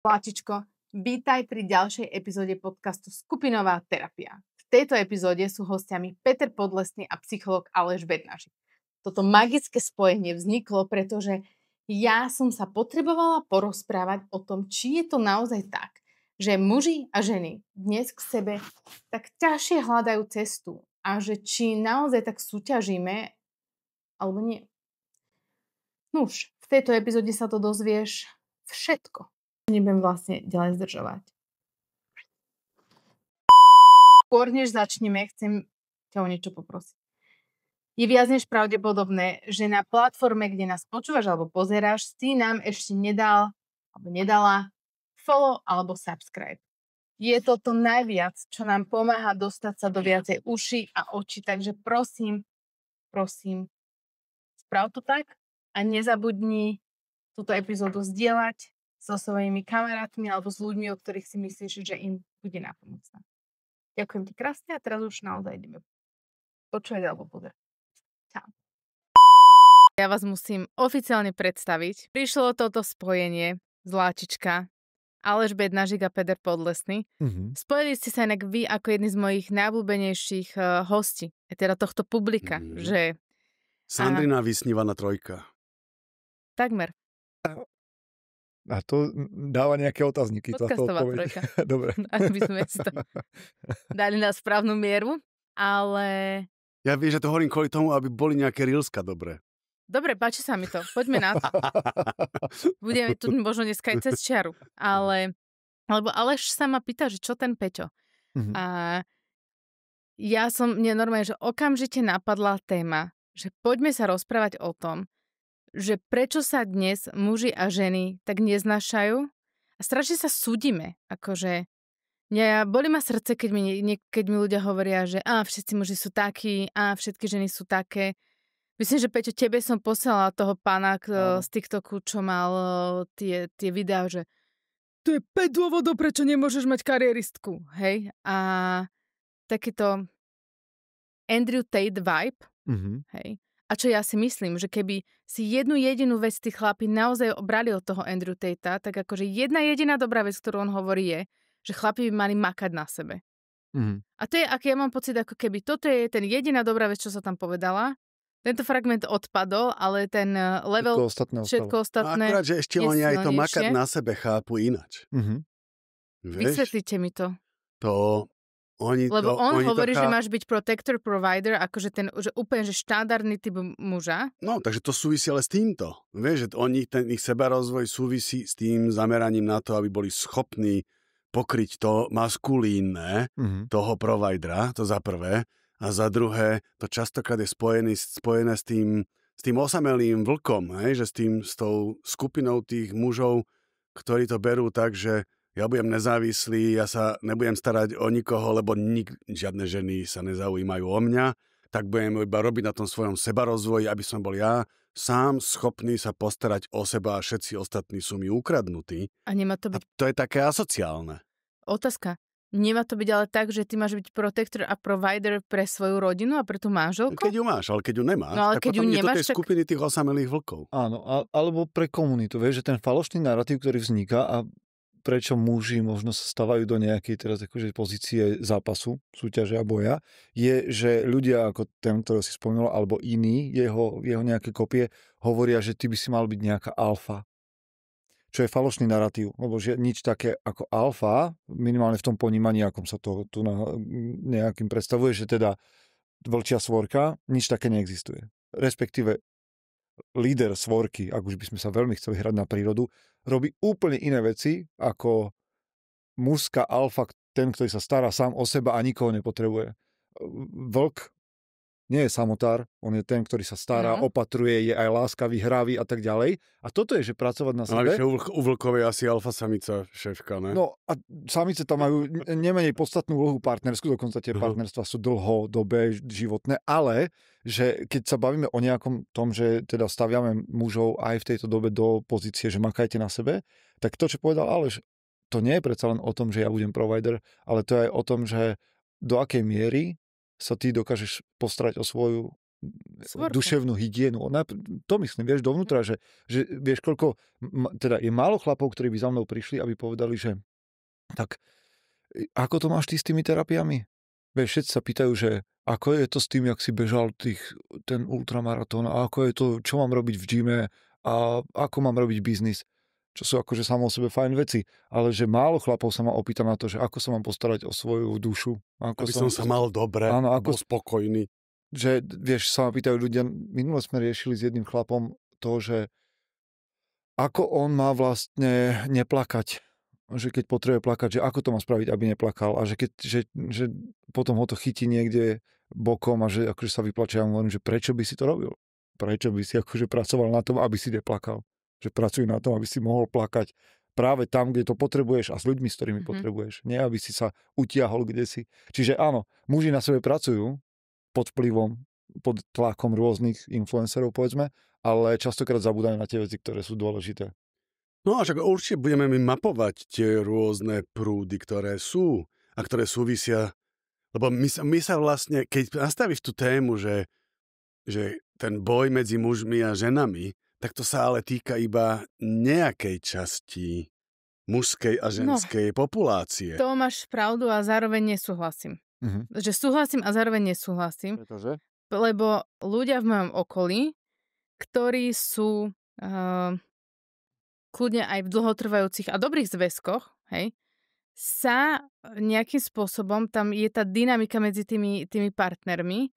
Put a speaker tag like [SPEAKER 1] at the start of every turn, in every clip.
[SPEAKER 1] Láčičko, vítaj pri ďalšej epizóde podcastu Skupinová terapia. V tejto epizóde sú hostiami Peter Podlesný a psychológ Aleš Bednářik. Toto magické spojenie vzniklo, pretože ja som sa potrebovala porozprávať o tom, či je to naozaj tak, že muži a ženy dnes k sebe tak ťažšie hľadajú cestu a že či naozaj tak súťažíme, alebo nie. Nuž, v tejto epizóde sa to dozvieš všetko. Nebudem vlastne ďalej zdržovať. Skôr než začneme, chcem ťa o niečo poprosiť. Je viac než pravdepodobné, že na platforme, kde nás počúvaš alebo pozeráš, si nám ešte nedal alebo nedala follow alebo subscribe. Je to najviac, čo nám pomáha dostať sa do viacej uší a očí, takže prosím, sprav to tak a nezabudni túto epizódu zdieľať so svojimi kamarátmi alebo s ľuďmi, o ktorých si myslíš, že im bude nápomocná. Ďakujem ti krásne a teraz už naozaj ideme počúvať alebo pozerať. Čau. Ja vás musím oficiálne predstaviť. Prišlo toto spojenie z Láčička, Aleš Bednářik a Peter Podlesný. Spojili ste sa inak vy ako jedni z mojich najobľúbenejších hostí, teda tohto publika, že...
[SPEAKER 2] Sandrina vysnívaná trojka.
[SPEAKER 1] Takmer.
[SPEAKER 3] A to dáva nejaké otázniky.
[SPEAKER 1] Podcastová trojka.
[SPEAKER 3] Dobre.
[SPEAKER 1] Aby sme si to dali na správnu mieru, ale...
[SPEAKER 2] Ja viem, že to hovorím kvôli tomu, aby boli nejaké reelska dobré.
[SPEAKER 1] Dobre, páči sa mi to. Poďme na to. Budeme tu možno dneska aj cez čiaru. Lebo Aleš sa ma pýta, že čo ten Peťo. A mne normálne, že okamžite napadla téma, že poďme sa rozprávať o tom, že prečo sa dnes muži a ženy tak neznášajú a strašne sa súdime. Akože, boli ma srdce, keď mi ľudia hovoria, že všetci muži sú takí, všetky ženy sú také. Myslím, že Peťo, tebe som poslala toho pána z TikToku, čo mal tie videá, že to je 5 dôvodov, prečo nemôžeš mať karieristku. Hej? A takýto Andrew Tate vibe. Hej? A čo ja si myslím, že keby si jednu jedinú vec tí chlapi naozaj brali od toho Andrew Tatea, tak akože jedna jediná dobrá vec, ktorú on hovorí je, že chlapi by mali makať na sebe. A to je, aký ja mám pocit, ako keby toto je ten jediná dobrá vec, čo sa tam povedala. Tento fragment odpadol, ale ten level, všetko ostatné
[SPEAKER 2] akurát, že ešte oni aj to makať na sebe chápu inač.
[SPEAKER 1] Vysvetlite mi to.
[SPEAKER 2] Lebo
[SPEAKER 1] on hovorí, že máš byť protector, provider, akože že úplne že štandardný typ muža.
[SPEAKER 2] No, takže to súvisí ale s týmto. Vieš, že ten ich sebarozvoj súvisí s tým zameraním na to, aby boli schopní pokryť to maskulínne toho providera, to za prvé. A za druhé, to častokrát je spojené s tým osamelým vlkom, že s tou skupinou tých mužov, ktorí to berú tak, že ja budem nezávislý, ja sa nebudem starať o nikoho, lebo žiadne ženy sa nezaujímajú o mňa, tak budem iba robiť na tom svojom sebarozvoji, aby som bol ja sám schopný sa postarať o seba a všetci ostatní sú mi ukradnutí.
[SPEAKER 1] A nemá to byť...
[SPEAKER 2] A to je také asociálne.
[SPEAKER 1] Otázka. Nemá to byť ale tak, že ty máš byť protector a provider pre svoju rodinu a pre tú manželku?
[SPEAKER 2] Keď ju máš, ale keď ju nemáš,
[SPEAKER 1] no, ale
[SPEAKER 2] tak potom je to tej
[SPEAKER 1] tak...
[SPEAKER 2] skupiny tých osamelých vlkov.
[SPEAKER 3] Áno, alebo pre komunitu. Vieš, že ten falošný narratív, ktorý vzniká a prečo muži možno sa stávajú do nejakej teraz akože pozície zápasu, súťaže a boja, je, že ľudia ako ten, ktorý si spomínal, alebo iní, jeho nejaké kopie, hovoria, že ty by si mal byť nejaká alfa. Čo je falošný narratív, lebo že nič také ako alfa, minimálne v tom ponímaní, akom sa to tu nejakým predstavuje, že teda vlčia svorka, nič také neexistuje. Respektíve líder svorky, ak už by sme sa veľmi chceli hrať na prírodu, robí úplne iné veci ako mužská alfa, ten, ktorý sa stará sám o seba a nikoho nepotrebuje. Vlk nie je samotár, on je ten, ktorý sa stará, opatruje, je aj láskavý, hravý a tak ďalej. A toto je, že pracovať na sebe...
[SPEAKER 2] Ale u vlkov je asi alfa samica šéfka, ne?
[SPEAKER 3] No a samice tam majú nemenej podstatnú úlohu partnersku, dokonca tie partnerstva sú dlhodobé, životné, ale že keď sa bavíme o nejakom tom, že teda staviame mužov aj v tejto dobe do pozície, že makajte na sebe, tak to, čo povedal Aleš, to nie je predsa len o tom, že ja budem provider, ale to je aj o tom, že do akej miery sa ty dokážeš postarať o svoju duševnú hygienu. To myslím, vieš, dovnútra, že vieš, koľko, teda je málo chlapov, ktorí by za mnou prišli, aby povedali, že tak, ako to máš ty s tými terapiami? Vieš, všetci sa pýtajú, že ako je to s tým, jak si bežal ten ultramaratón, a ako je to, čo mám robiť v gyme a ako mám robiť biznis. Čo sú akože samo o sebe fajn veci, ale že málo chlapov sa ma opýta na to, že ako sa mám postarať o svoju dušu.
[SPEAKER 2] Aby som sa mal dobre, áno, bol spokojný.
[SPEAKER 3] Že, vieš, sa ma pýtajú ľudia, minule sme riešili s jedným chlapom to, že ako on má vlastne neplakať. Že keď potrebuje plakať, že ako to má spraviť, aby neplakal. A že potom ho to chytí niekde bokom a že akože sa vyplače. Ja mu hovorím, že prečo by si to robil? Prečo by si akože pracoval na tom, aby si neplakal? Že pracuj na tom, aby si mohol plakať práve tam, kde to potrebuješ a s ľuďmi, s ktorými potrebuješ. Nie, aby si sa utiahol kdesi. Čiže áno, muži na sebe pracujú pod vplyvom, pod tlakom rôznych influencerov, povedzme, ale častokrát zabúdajú na tie veci, ktoré sú dôležité.
[SPEAKER 2] No a však určite budeme my mapovať tie rôzne prúdy, ktoré sú a ktoré súvisia. Lebo my sa vlastne, keď nastavíš tú tému, že ten boj medzi mužmi a ženami, tak to sa ale týka iba nejakej časti mužskej a ženskej populácie.
[SPEAKER 1] To máš pravdu a zároveň nesúhlasím. Že súhlasím a zároveň nesúhlasím.
[SPEAKER 3] Pretože?
[SPEAKER 1] Lebo ľudia v mojom okolí, ktorí sú kľudne aj v dlhotrvajúcich a dobrých zväzkoch, hej, sa nejakým spôsobom, tam je tá dynamika medzi tými partnermi,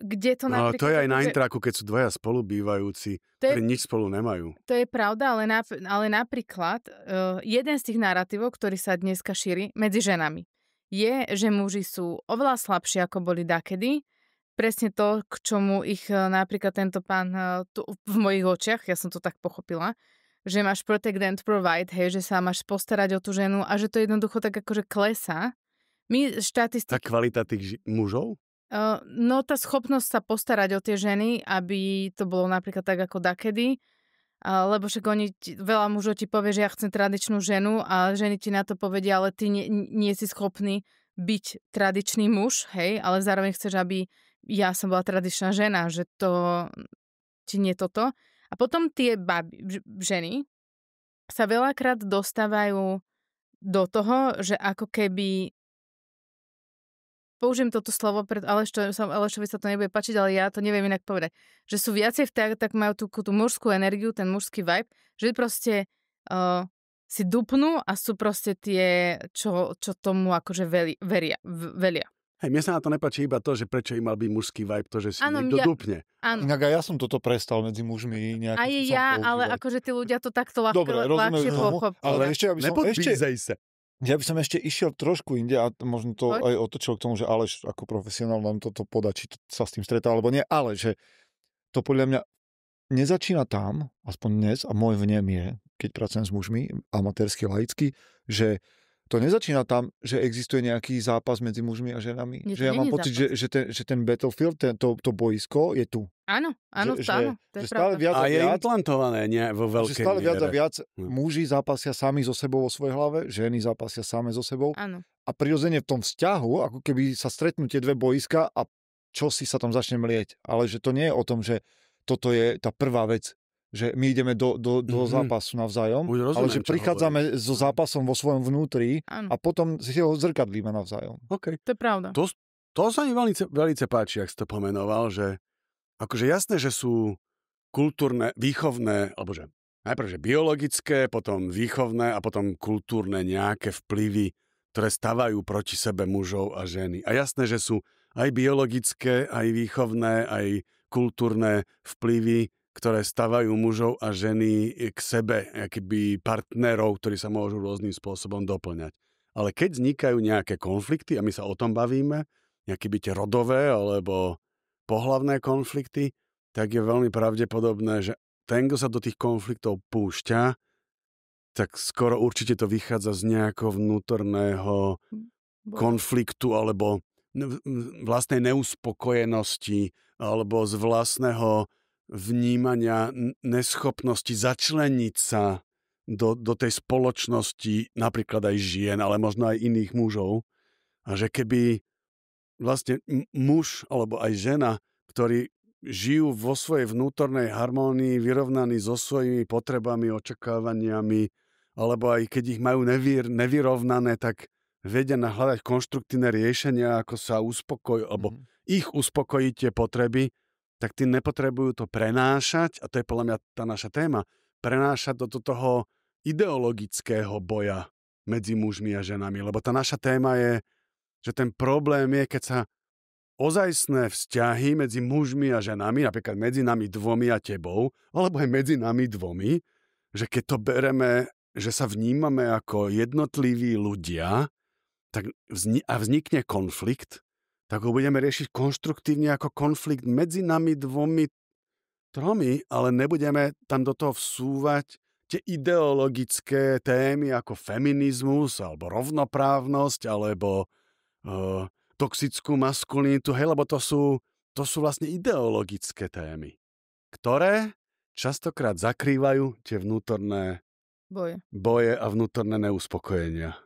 [SPEAKER 1] kde to napríklad...
[SPEAKER 2] No, to je aj na intraku, keď sú dvaja spolubývajúci, ktorí nič spolu nemajú.
[SPEAKER 1] To je pravda, ale napríklad jeden z tých narratívov, ktorý sa dneska šíri medzi ženami, je, že muži sú oveľa slabší, ako boli dakedy. Presne to, k čomu ich napríklad tento pán tu, v mojich očiach, ja som to tak pochopila, že máš protect and provide, hej, že sa máš postarať o tú ženu a že to jednoducho tak akože klesá. My štatistiky...
[SPEAKER 2] Tá kvalita tých mužov?
[SPEAKER 1] No tá schopnosť sa postarať o tie ženy, aby to bolo napríklad tak ako dakedy, lebo však veľa mužov ti povie, že ja chcem tradičnú ženu a ženy ti na to povedia, ale ty nie si schopný byť tradičný muž, hej, ale zároveň chceš, aby ja som bola tradičná žena, že to ti nie toto. A potom tie ženy sa veľakrát dostávajú do toho, že ako keby použijem toto slovo, Alešovi sa to nebude páčiť, ale ja to neviem inak povedať. Že sú viacej tak majú tú mužskú energiu, ten mužský vibe, že proste si dupnú a sú proste tie, čo tomu akože velia.
[SPEAKER 2] Hej, mne sa na to nepáči iba to, že prečo im mal byť mužský vibe, to, že si niekto dupne.
[SPEAKER 1] Áno.
[SPEAKER 3] Inak aj ja som toto prestal medzi mužmi nejakým
[SPEAKER 1] aj ja, ale akože tí ľudia to takto ľahšie pochopia.
[SPEAKER 3] Ale ešte,
[SPEAKER 2] nepodpízaj sa.
[SPEAKER 3] Ja by som ešte išiel trošku inde a možno to aj otočil k tomu, že Aleš ako profesionál nám toto podá, či to sa s tým stretá alebo nie, ale že to podľa mňa nezačína tam, aspoň dnes, a môj vnem je, keď pracujem s mužmi, amatérsky, laicky, že to nezačína tam, že existuje nejaký zápas medzi mužmi a ženami. Že ja mám pocit, že ten battlefield, to boisko je tu.
[SPEAKER 1] Áno, to je
[SPEAKER 3] stále viac
[SPEAKER 2] a je implantované vo veľkej miere.
[SPEAKER 3] Stále viac a viac muži zápasia sami so sebou vo svojej hlave, ženy zápasia same so sebou.
[SPEAKER 1] Áno.
[SPEAKER 3] A prirodzene v tom vzťahu, ako keby sa stretnú tie dve boiska a čo si sa tam začne mlieť. Ale že to nie je o tom, že toto je tá prvá vec, že my ideme do zápasu navzájom, ale že prichádzame so zápasom vo svojom vnútri a potom si ho zrkadlíme navzájom.
[SPEAKER 2] Okay.
[SPEAKER 1] To je pravda.
[SPEAKER 2] To sa mi veľmi páči, ak si to pomenoval, že akože jasné, že sú kultúrne, výchovné, alebo že najprv, že biologické, potom výchovné a potom kultúrne nejaké vplyvy, ktoré stavajú proti sebe mužov a ženy. A jasné, že sú aj biologické, aj výchovné, aj kultúrne vplyvy, ktoré stavajú mužov a ženy k sebe, akýby partnerov, ktorí sa môžu rôznym spôsobom doplňať. Ale keď vznikajú nejaké konflikty, a my sa o tom bavíme, nejaké byť rodové alebo pohlavné konflikty, tak je veľmi pravdepodobné, že ten, kto sa do tých konfliktov púšťa, tak skoro určite to vychádza z nejakého vnútorného konfliktu alebo vlastnej neuspokojenosti alebo z vlastného vnímania neschopnosti začleniť sa do tej spoločnosti, napríklad aj žien, ale možno aj iných mužov. A že keby vlastne muž alebo aj žena, ktorí žijú vo svojej vnútornej harmónii, vyrovnaní so svojimi potrebami, očakávaniami, alebo aj keď ich majú nevyrovnané, tak vedia hľadať konštruktívne riešenia, ako sa alebo ich uspokojiť tie potreby, tak tí nepotrebujú to prenášať, a to je podľa mňa tá naša téma, prenášať do toho ideologického boja medzi mužmi a ženami. Lebo tá naša téma je, že ten problém je, keď sa ozajstné vzťahy medzi mužmi a ženami, napríklad medzi nami dvomi a tebou, alebo aj medzi nami dvomi, že keď to bereme, že sa vnímame ako jednotliví ľudia, tak vznikne konflikt, tak ho budeme riešiť konštruktívne ako konflikt medzi nami dvomi, tromi, ale nebudeme tam do toho vsúvať tie ideologické témy ako feminizmus, alebo rovnoprávnosť, alebo toxickú maskulinitu, lebo to sú vlastne ideologické témy, ktoré častokrát zakrývajú tie vnútorné boje a vnútorné neuspokojenia.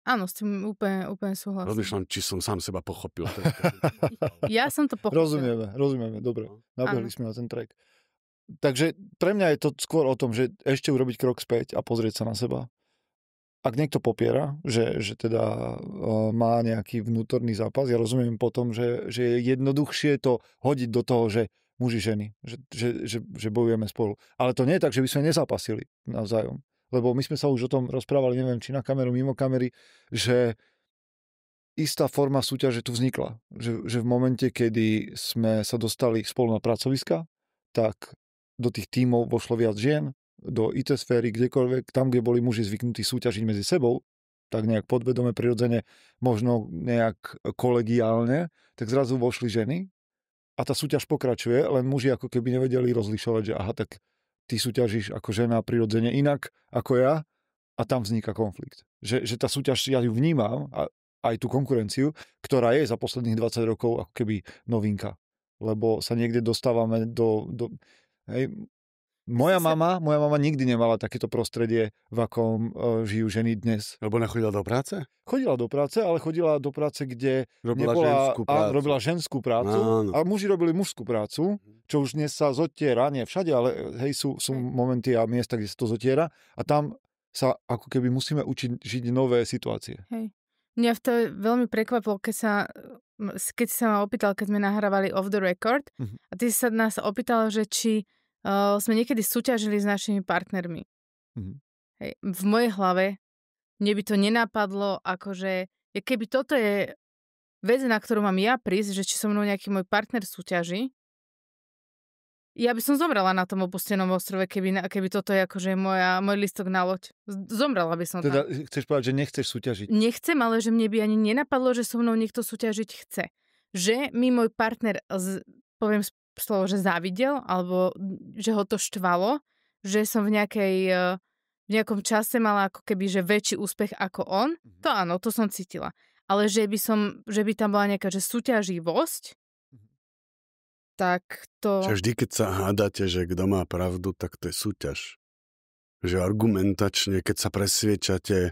[SPEAKER 1] Áno, s tým úplne súhlasím.
[SPEAKER 2] Rozmýšľam, či som sám seba pochopil.
[SPEAKER 1] Ja som to pochopil.
[SPEAKER 3] Rozumieme, dobre. Nabehli sme na ten track. Takže pre mňa je to skôr o tom, že ešte urobiť krok späť a pozrieť sa na seba. Ak niekto popiera, že teda má nejaký vnútorný zápas, ja rozumiem potom, že je jednoduchšie to hodiť do toho, že muži, ženy, že bojujeme spolu. Ale to nie je tak, že by sme nezápasili navzájom. Lebo my sme sa už o tom rozprávali, neviem, či na kameru, mimo kamery, že istá forma súťaže tu vznikla. Že v momente, kedy sme sa dostali spolu na pracoviska, tak do tých tímov vošlo viac žien, do IT sféry, kdekoľvek, tam, kde boli muži zvyknutí súťažiť medzi sebou, tak nejak podvedome, prirodzene, možno nejak kolegiálne, tak zrazu vošli ženy a tá súťaž pokračuje, len muži ako keby nevedeli rozlišovať, že aha, tak ty súťažíš ako žena prirodzene inak ako ja a tam vzniká konflikt. Že tá súťaž, ja ju vnímam, a aj tú konkurenciu, ktorá je za posledných 20 rokov ako keby novinka. Lebo sa niekde dostávame hej, moja mama nikdy nemala takéto prostredie, v akom žijú ženy dnes.
[SPEAKER 2] Lebo nechodila do práce?
[SPEAKER 3] Chodila do práce, ale chodila do práce, kde robila ženskú prácu.
[SPEAKER 2] Áno.
[SPEAKER 3] A muži robili mužskú prácu, čo už dnes sa zotiera, nie všade, ale hej, sú momenty a miesta, kde sa to zotiera. A tam sa ako keby musíme učiť žiť nové situácie.
[SPEAKER 1] Hej. Mňa to veľmi prekvapilo, keď si sa ma opýtal, keď sme nahrávali Off the Record, a ty sa nás opýtal, že či sme niekedy súťažili s našimi partnermi. Hej. V mojej hlave mne by to nenapadlo, akože keby toto je vec, na ktorú mám ja prísť, že či so mnou nejaký môj partner súťaží, ja by som zomrela na tom opustenom ostrove, keby toto je akože môj listok na loď. Zomrela by som
[SPEAKER 3] teda
[SPEAKER 1] tam.
[SPEAKER 3] Chceš povedať, že nechceš súťažiť?
[SPEAKER 1] Nechcem, ale že mne by ani nenapadlo, že so mnou niekto súťažiť chce. Že mi môj partner, poviem slovo, že závidel, alebo že ho to štvalo, že som v nejakom čase mala ako keby, že väčší úspech ako on. To áno, to som cítila. Ale že by tam bola nejaká, že súťaživosť, tak to...
[SPEAKER 2] Že vždy, keď sa hádate, že kto má pravdu, tak to je súťaž. Že argumentačne, keď sa presviečate,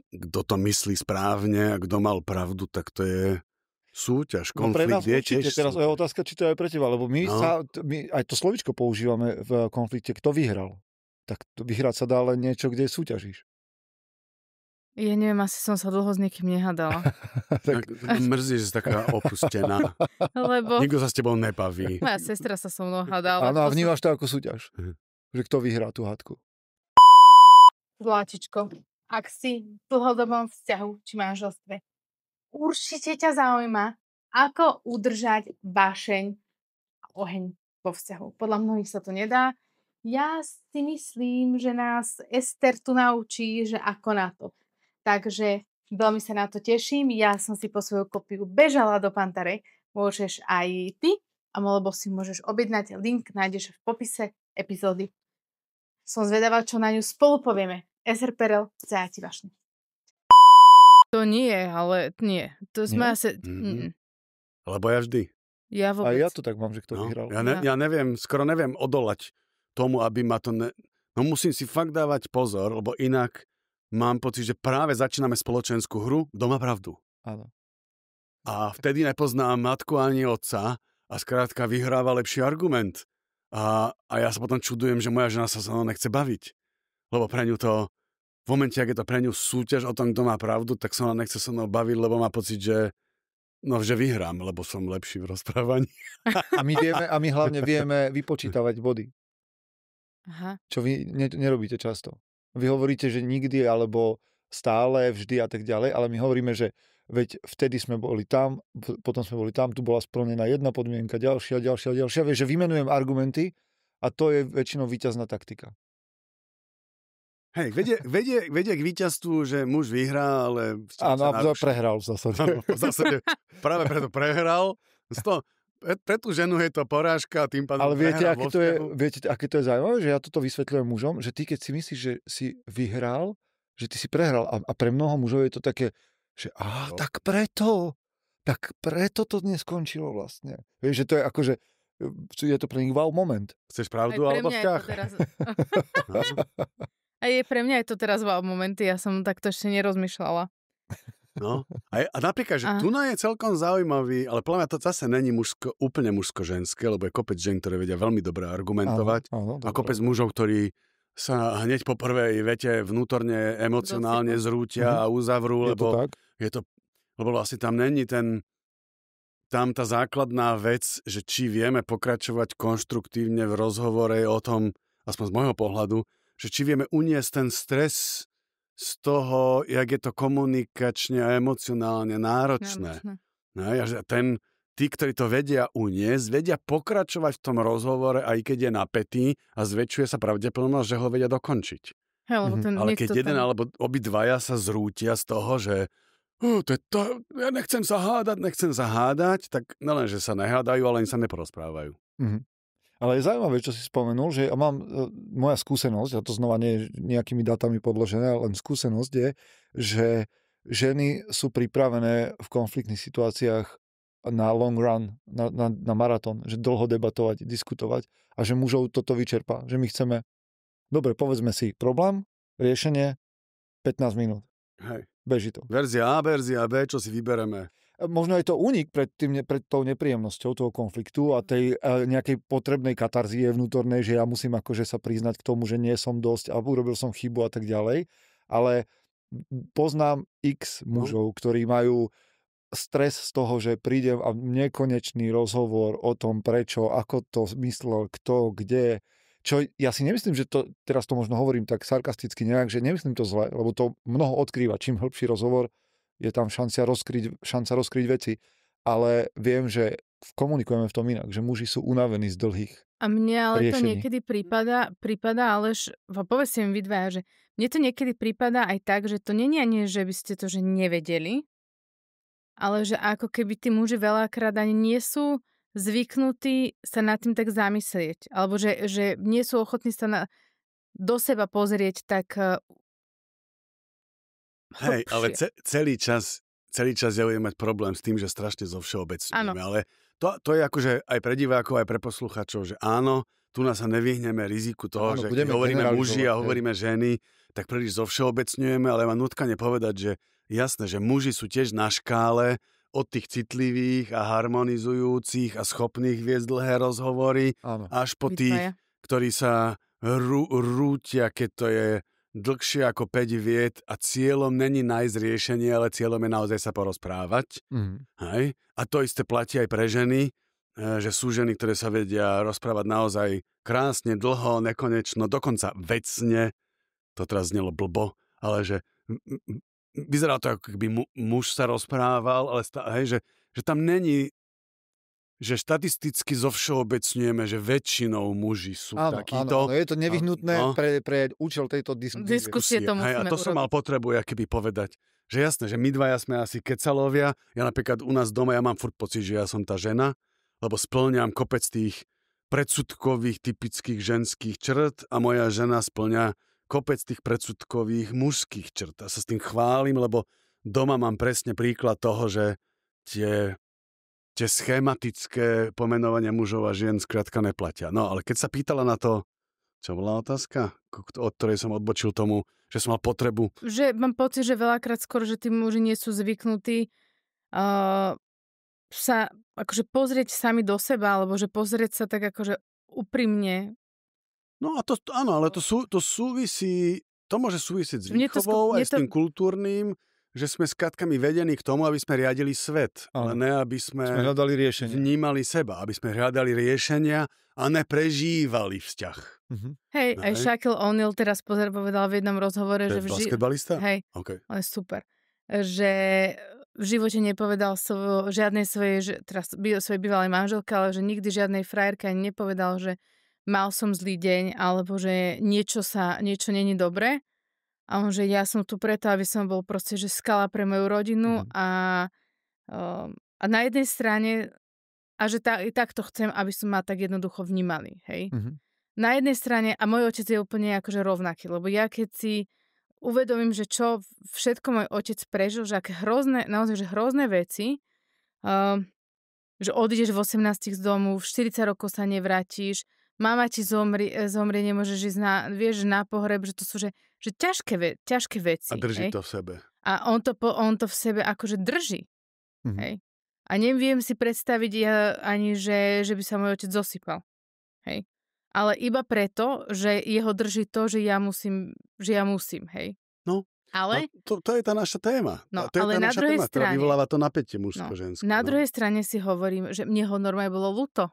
[SPEAKER 2] kto to myslí správne a kto mal pravdu, tak to je súťaž. Konflikt je tiež súťaž.
[SPEAKER 3] Teraz je otázka, či to je pre teba, lebo my aj to slovíčko používame v konflikte, kto vyhral. Tak vyhrať sa dá len niečo, kde súťažíš.
[SPEAKER 1] Ja neviem, asi som sa dlho s niekým nehádala.
[SPEAKER 2] Tak mrzí, že si taká opustená.
[SPEAKER 1] Lebo...
[SPEAKER 2] Nikto sa s tebou nebaví.
[SPEAKER 1] Moja sestra sa so mnou hádala.
[SPEAKER 3] Áno, a vnímaš to ako súťaž. Že kto vyhrá tú hádku.
[SPEAKER 1] Zlátičko, ak si v dlhodobom vzťahu či manželstve, určite ťa zaujíma, ako udržať vášeň a oheň vo vzťahu. Podľa mnohých sa to nedá. Ja si myslím, že nás Ester tu naučí, že ako na to. Takže veľmi sa na to teším. Ja som si po svoju kopiu bežala do Pantare. Môžeš aj ty, alebo si môžeš objednať. Link nájdeš v popise epizódy. Som zvedavá, čo na ňu spolu povieme. Ester Perel, Zajaci vášne. To nie, ale nie. To sme asi...
[SPEAKER 2] Lebo ja vždy.
[SPEAKER 1] Ja vôbec.
[SPEAKER 3] A ja to tak mám, že kto vyhral.
[SPEAKER 2] Ja neviem, skoro neviem odolať tomu, aby ma to... No musím si fakt dávať pozor, lebo inak mám pocit, že práve začíname spoločenskú hru, kto má pravdu.
[SPEAKER 3] Áno.
[SPEAKER 2] A vtedy nepoznám matku ani otca a skrátka vyhráva lepší argument. A ja sa potom čudujem, že moja žena sa so mnou nechce baviť. Lebo pre ňu to, v momente, ak je to pre ňu súťaž o tom, kto má pravdu, tak sa ona nechce so mnou baviť, lebo má pocit, že vyhrám, lebo som lepší v rozprávaní.
[SPEAKER 3] A my hlavne vieme vypočítavať body.
[SPEAKER 1] Aha.
[SPEAKER 3] Čo vy nerobíte často. Vy hovoríte, že nikdy, alebo stále, vždy a tak ďalej, ale my hovoríme, že veď vtedy sme boli tam, potom sme boli tam, tu bola splnená jedna podmienka, ďalšia. Vieš, že vymenujem argumenty a to je väčšinou víťazná taktika.
[SPEAKER 2] Hej, vedie k víťazstvu, že muž vyhrá, ale...
[SPEAKER 3] Áno, prehral v zásade.
[SPEAKER 2] V zásade práve preto prehral. Pre tú ženu je to porážka, tým pádom...
[SPEAKER 3] Ale viete, aké to je zaujímavé, že ja toto vysvetľujem mužom, že ty, keď si myslíš, že si vyhral, že ty si prehral a pre mnoho mužov je to také, že tak preto to neskončilo vlastne. Vieš, že to je akože, je to pre nich wow moment.
[SPEAKER 2] Chceš pravdu alebo vzťah?
[SPEAKER 1] Pre mňa je to teraz wow momenty, ja som takto ešte nerozmýšľala.
[SPEAKER 2] No, a napríklad, že tu je celkom zaujímavý, ale podľa mňa to zase není úplne mužsko-ženské, lebo je kopec žen, ktoré vedia veľmi dobre argumentovať a kopec mužov, ktorí sa hneď po prvej vete vnútorne emocionálne zrútia a uzavrú, lebo vlastne tam není tam tá základná vec, že či vieme pokračovať konštruktívne v rozhovore o tom, aspoň z môjho pohľadu, že či vieme uniesť ten stres z toho, jak je to komunikačne a emocionálne náročné. No, a že tí, ktorí to vedia uniesť, vedia pokračovať v tom rozhovore, aj keď je napätý a zväčšuje sa pravdepodobnosť, že ho vedia dokončiť. Ale keď jeden alebo obidvaja sa zrútia z toho, že ja nechcem sa hádať, tak nelen, že sa nehádajú, ale ani sa neporozprávajú.
[SPEAKER 3] Ale je zaujímavé, čo si spomenul, že moja skúsenosť, a to znova nie je nejakými datami podložené, len skúsenosť je, že ženy sú pripravené v konfliktných situáciách na long run, na maratón, že dlho debatovať, diskutovať a že mužov toto vyčerpá. Že my chceme, dobre, povedzme si problém, riešenie, 15 minút.
[SPEAKER 2] Hej.
[SPEAKER 3] Beží to.
[SPEAKER 2] Verzia A, verzia B, čo si vybereme.
[SPEAKER 3] Možno je to únik pred tou nepríjemnosťou toho konfliktu a tej nejakej potrebnej katarzie vnútornej, že ja musím akože sa priznať k tomu, že nie som dosť a urobil som chybu a tak ďalej. Ale poznám x mužov, ktorí majú stres z toho, že prídem a nekonečný rozhovor o tom, prečo, ako to myslel, kto, kde. Čo ja si nemyslím, že to, teraz to možno hovorím tak sarkasticky nejak, že nemyslím to zle, lebo to mnoho odkrýva. Čím hĺbší rozhovor, je tam šanca rozkryť veci. Ale viem, že komunikujeme v tom inak, že muži sú unavení z dlhých riešení.
[SPEAKER 1] A mne ale to niekedy prípada, ale povedz si mi vy dvaja, že mne to niekedy prípada aj tak, že to nie je ani, že by ste to že nevedeli, ale že ako keby tí muži veľakrát ani nie sú zvyknutí sa nad tým tak zamyslieť. Alebo že nie sú ochotní sa do seba pozrieť tak
[SPEAKER 2] hej, ale celý čas ja budem mať problém s tým, že strašne zovšeobecňujeme. Ale to je akože aj pre divákov, aj pre posluchačov, že áno, tu nás sa nevyhneme riziku toho, že keď hovoríme muži a hovoríme ženy, tak príliš zovšeobecňujeme, ale mám nutkane povedať, že jasné, že muži sú tiež na škále od tých citlivých a harmonizujúcich a schopných viesť dlhé rozhovory, až po tých, ktorí sa rútia, keď to je dlhšie ako 5 viet a cieľom není nájsť riešenie, ale cieľom je naozaj sa porozprávať. Hej? A to isté platí aj pre ženy, že sú ženy, ktoré sa vedia rozprávať naozaj krásne, dlho, nekonečno, dokonca vecne. To teraz znelo blbo, ale že vyzerá to, ako keby muž sa rozprával, ale že tam není, že štatisticky zovšeobecňujeme, že väčšinou muži sú takíto.
[SPEAKER 3] Áno, je to nevyhnutné pre účel tejto
[SPEAKER 1] diskusie.
[SPEAKER 2] A to som mal potrebu keby povedať, že jasné, že my dvaja sme asi kecalovia. Ja napríklad u nás doma, ja mám furt pocit, že ja som tá žena, lebo spĺňam kopec tých predsudkových, typických ženských črt a moja žena spĺňa kopec tých predsudkových mužských črt. A sa s tým chválim, lebo doma mám presne príklad toho, že tie schematické pomenovania mužov a žien skrátka neplatia. No, ale keď sa pýtala na to, čo bola otázka, od ktorej som odbočil tomu, že som mal potrebu.
[SPEAKER 1] Že mám pocit, že veľakrát skoro, že tí muži nie sú zvyknutí sa akože pozrieť sami do seba, alebo že pozrieť sa tak akože úprimne.
[SPEAKER 2] No a to, áno, ale to súvisí, to môže súvisieť s výchovou aj s tým kultúrnym, že sme skratkami vedení k tomu, aby sme riadili svet, ale ne aby sme
[SPEAKER 3] hľadali riešenia.
[SPEAKER 2] Vnímali seba, aby sme hľadali riešenia a neprežívali vzťah.
[SPEAKER 1] Hej, aj Shaquille O'Neal teraz povedal v jednom rozhovore, že
[SPEAKER 2] basketbalista?
[SPEAKER 1] Hej,
[SPEAKER 2] okay.
[SPEAKER 1] Ale super. Že v živote nepovedal žiadnej svojej bývalej manželke, ale že nikdy žiadnej frajerke ani nepovedal, že mal som zlý deň, alebo že niečo není dobré. A on, že ja som tu preto, aby som bol proste, že skala pre moju rodinu a na jednej strane a že takto chcem, aby som ma tak jednoducho vnímali, hej. Na jednej strane, a môj otec je úplne akože rovnaký, lebo ja keď si uvedomím, že čo všetko môj otec prežil, že aké hrozné, naozaj, že hrozné veci, že odídeš v 18 z domu, v 40 rokov sa nevrátiš, mama ti zomrie, nemôžeš ísť na pohreb, že to sú že ťažké veci.
[SPEAKER 2] A drží to v sebe.
[SPEAKER 1] A on to v sebe akože drží. Hej. A neviem si predstaviť ani, že by sa môj otec zosypal. Hej. Ale iba preto, že jeho drží to, že ja musím, hej.
[SPEAKER 2] No, ale to je tá naša téma.
[SPEAKER 1] No,
[SPEAKER 2] to je
[SPEAKER 1] ale
[SPEAKER 2] tá
[SPEAKER 1] na
[SPEAKER 2] naša
[SPEAKER 1] druhej
[SPEAKER 2] téma,
[SPEAKER 1] strane,
[SPEAKER 2] ktorá vyvoláva to napätie mužsko-ženské.
[SPEAKER 1] Na druhej strane si hovorím, že mne ho normálne bolo ľúto.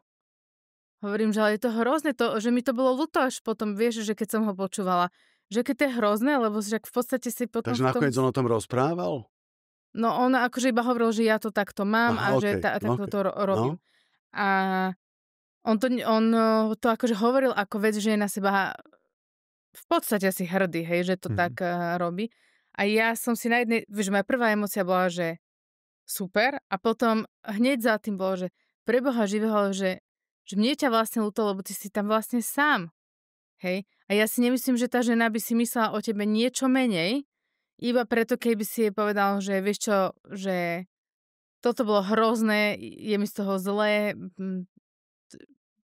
[SPEAKER 1] Hovorím, že ale je to hrozné, že mi to bolo ľúto až potom, vieš, že keď som ho počúvala, že keď to je hrozné, lebo však v podstate si potom...
[SPEAKER 2] Takže nakoniec on o tom rozprával?
[SPEAKER 1] No on akože iba hovoril, že ja to takto mám že takto to robím. No. A on to akože hovoril ako vec, že je na seba v podstate asi hrdý, hej, že to tak robí. A ja som si na jednej... Vieš, moja prvá emócia bola, že super, a potom hneď za tým bolo, že pre Boha živého, že mne ťa vlastne ľúto, lebo ty si tam vlastne sám. Hej? A ja si nemyslím, že tá žena by si myslela o tebe niečo menej, iba preto, keby si jej povedal, že vieš čo, že toto bolo hrozné, je mi z toho zlé,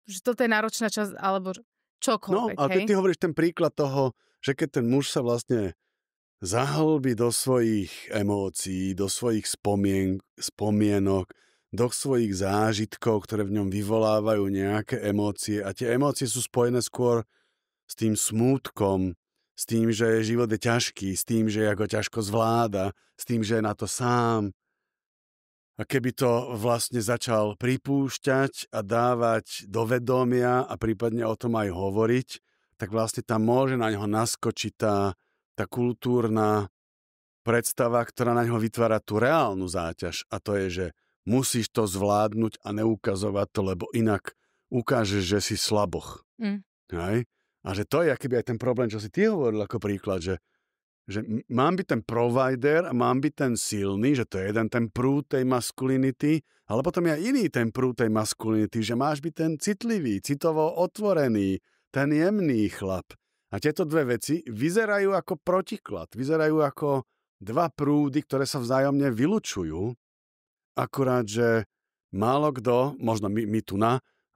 [SPEAKER 1] že toto je náročná časť, alebo čokoľvek.
[SPEAKER 2] No, ale ty hovoríš ten príklad toho, že keď ten muž sa vlastne zahlbí do svojich emócií, do svojich spomienok, do svojich zážitkov, ktoré v ňom vyvolávajú nejaké emócie. A tie emócie sú spojené skôr s tým smútkom, s tým, že život je ťažký, s tým, že ho ťažko zvláda, s tým, že je na to sám. A keby to vlastne začal pripúšťať a dávať do vedomia a prípadne o tom aj hovoriť, tak vlastne tam môže na ňo naskočiť tá kultúrna predstava, ktorá na ňo vytvára tú reálnu záťaž. A to je, že musíš to zvládnuť a neukazovať to, lebo inak ukážeš, že si slaboch. Hej? A že to je akýby aj ten problém, čo si ty hovoril ako príklad, že mám byť ten provider a mám byť ten silný, že to je jeden ten prúd tej maskulinity, ale potom je iný ten prúd tej maskulinity, že máš byť ten citlivý, citovo otvorený, ten jemný chlap. A tieto dve veci vyzerajú ako protiklad, vyzerajú ako dva prúdy, ktoré sa vzájomne vylučujú, akurát, že málo kto, možno my tu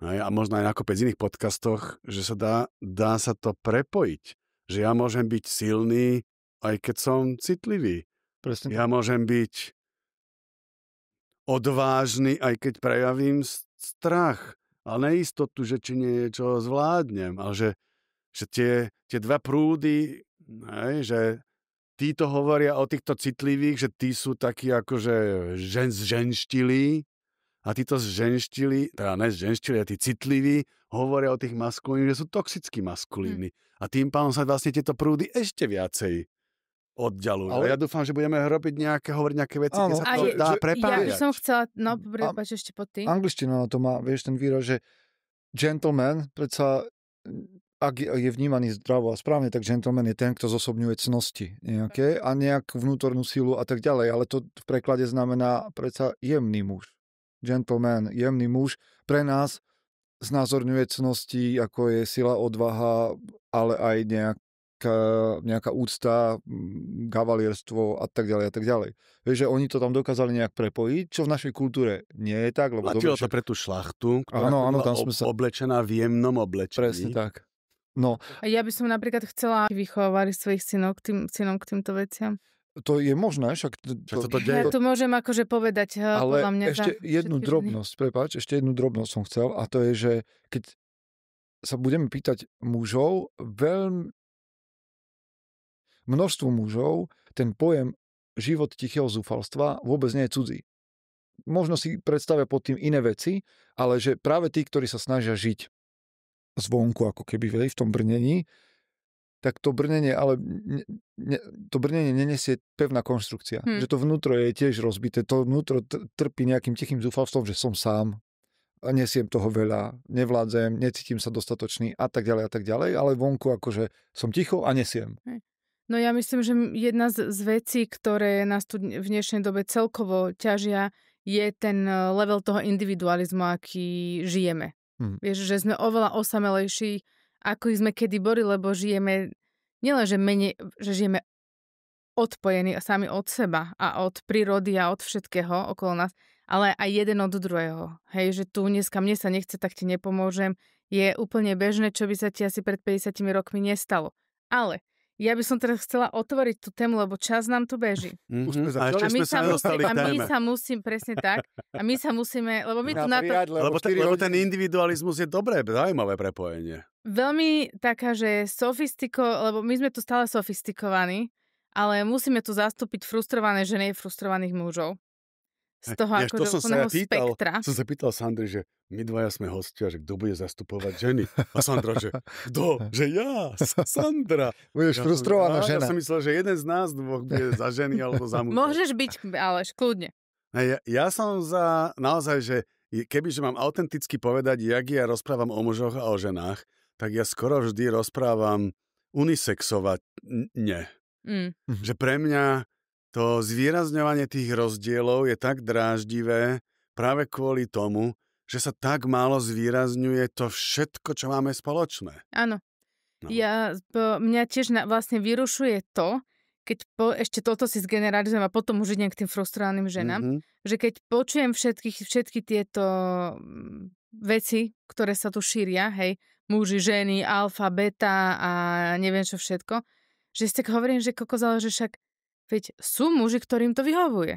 [SPEAKER 2] a možno aj na kopec iných podcastoch, že sa dá sa to prepojiť. Že ja môžem byť silný, aj keď som citlivý.
[SPEAKER 3] Presne.
[SPEAKER 2] Ja môžem byť odvážny, aj keď prejavím strach a neistotu, že či niečo zvládnem. Ale že tie dva prúdy, že títo hovoria o týchto citlivých, že tí sú takí akože zženštilí a títo zženštili, teda ne zženštili, a tí citliví hovoria o tých maskulínych, že sú toxickí maskulíni. A tým pádom sa vlastne tieto prúdy ešte viacej oddialujú. Ale ja dúfam, že budeme hovoriť nejaké veci, kde sa to dá prepájať.
[SPEAKER 1] Ja by som chcela, prepáč ešte pod tým.
[SPEAKER 3] Angličtina na to má, vieš, ten výraz, že gentleman, predsa ak je vnímaný zdravo a správne, tak gentleman je ten, kto zosobňuje cnosti nejaké a nejakú vnútornú silu a tak ďalej. Ale to v preklade znamená predsa jemný muž. Gentleman, jemný muž, pre nás znázorňuje cnosti, ako je sila, odvaha, ale aj nejaká úcta, kavalierstvo a tak ďalej a tak ďalej. Vieš, že oni to tam dokázali nejak prepojiť, čo v našej kultúre nie je tak.
[SPEAKER 2] Platilo to pre tú šlachtu, ktorá
[SPEAKER 3] tam sme
[SPEAKER 2] oblečená v jemnom oblečení.
[SPEAKER 3] Presne tak. No.
[SPEAKER 1] A ja by som napríklad chcela vychovávať svojich synov k týmto veciam.
[SPEAKER 3] To je možné, však...
[SPEAKER 1] Ja tu môžem akože povedať,
[SPEAKER 3] ale
[SPEAKER 1] podľa mňa...
[SPEAKER 3] ešte jednu drobnosť, prepáč, ešte jednu drobnosť som chcel, a to je, že keď sa budeme pýtať mužov, množstvu mužov ten pojem život tichého zúfalstva vôbec nie je cudzí. Možno si predstavia pod tým iné veci, ale že práve tí, ktorí sa snažia žiť zvonku, ako keby v tom brnení, tak to brnenie, ale to brnenie nenesie pevná konštrukcia. Že to vnútro je tiež rozbité. To vnútro trpí nejakým tichým zúfalstvom, že som sám, nesiem toho veľa, nevládzem, necítim sa dostatočný a tak ďalej, ale vonku akože som ticho a nesiem.
[SPEAKER 1] No ja myslím, že jedna z vecí, ktoré nás tu v dnešnej dobe celkovo ťažia, je ten level toho individualizmu, aký žijeme. Vieš, že sme oveľa osamelejší, ako sme kedy boli, lebo žijeme nielen, že žijeme odpojení sami od seba a od prírody a od všetkého okolo nás, ale aj jeden od druhého. Hej, že tu dneska mne sa nechce, tak ti nepomôžem. Je úplne bežné, čo by sa ti asi pred 50 rokmi nestalo. Ale ja by som teraz chcela otvoriť tú tému, lebo čas nám tu beží.
[SPEAKER 2] A my
[SPEAKER 1] sa musíme, presne tak, a my sa musíme, lebo my tu na to...
[SPEAKER 2] Lebo ten individualizmus je dobré, zaujímavé prepojenie.
[SPEAKER 1] Veľmi taká, že lebo my sme tu stále sofistikovaní, ale musíme tu zastúpiť frustrované ženy, frustrovaných mužov. Z toho akože úplného spektra.
[SPEAKER 2] Som sa pýtal Sandry, že my dvaja sme hostia, že kto bude zastupovať ženy. A Sandra, že kto? Že ja, Sandra.
[SPEAKER 3] Budeš frustrovaná žena.
[SPEAKER 2] Ja som myslel, že jeden z nás dvoch bude za ženy alebo za mužov.
[SPEAKER 1] Môžeš byť, ale kľudne.
[SPEAKER 2] Ja som za naozaj, že kebyže mám autenticky povedať, jak ja rozprávam o mužoch a o ženách, tak ja skoro vždy rozprávam unisexovať. Nie. Že pre mňa to zvýrazňovanie tých rozdielov je tak dráždivé práve kvôli tomu, že sa tak málo zvýrazňuje to všetko, čo máme spoločné.
[SPEAKER 1] Áno. No. Mňa tiež vlastne vyrušuje to, keď ešte toto si zgeneralizujem a potom už idem k tým frustrovaným ženám, že keď počujem všetky tieto veci, ktoré sa tu šíria, hej, muži, ženy, alfa, beta a neviem čo všetko, že si tak hovorím, že že však veď sú muži, ktorým to vyhovuje.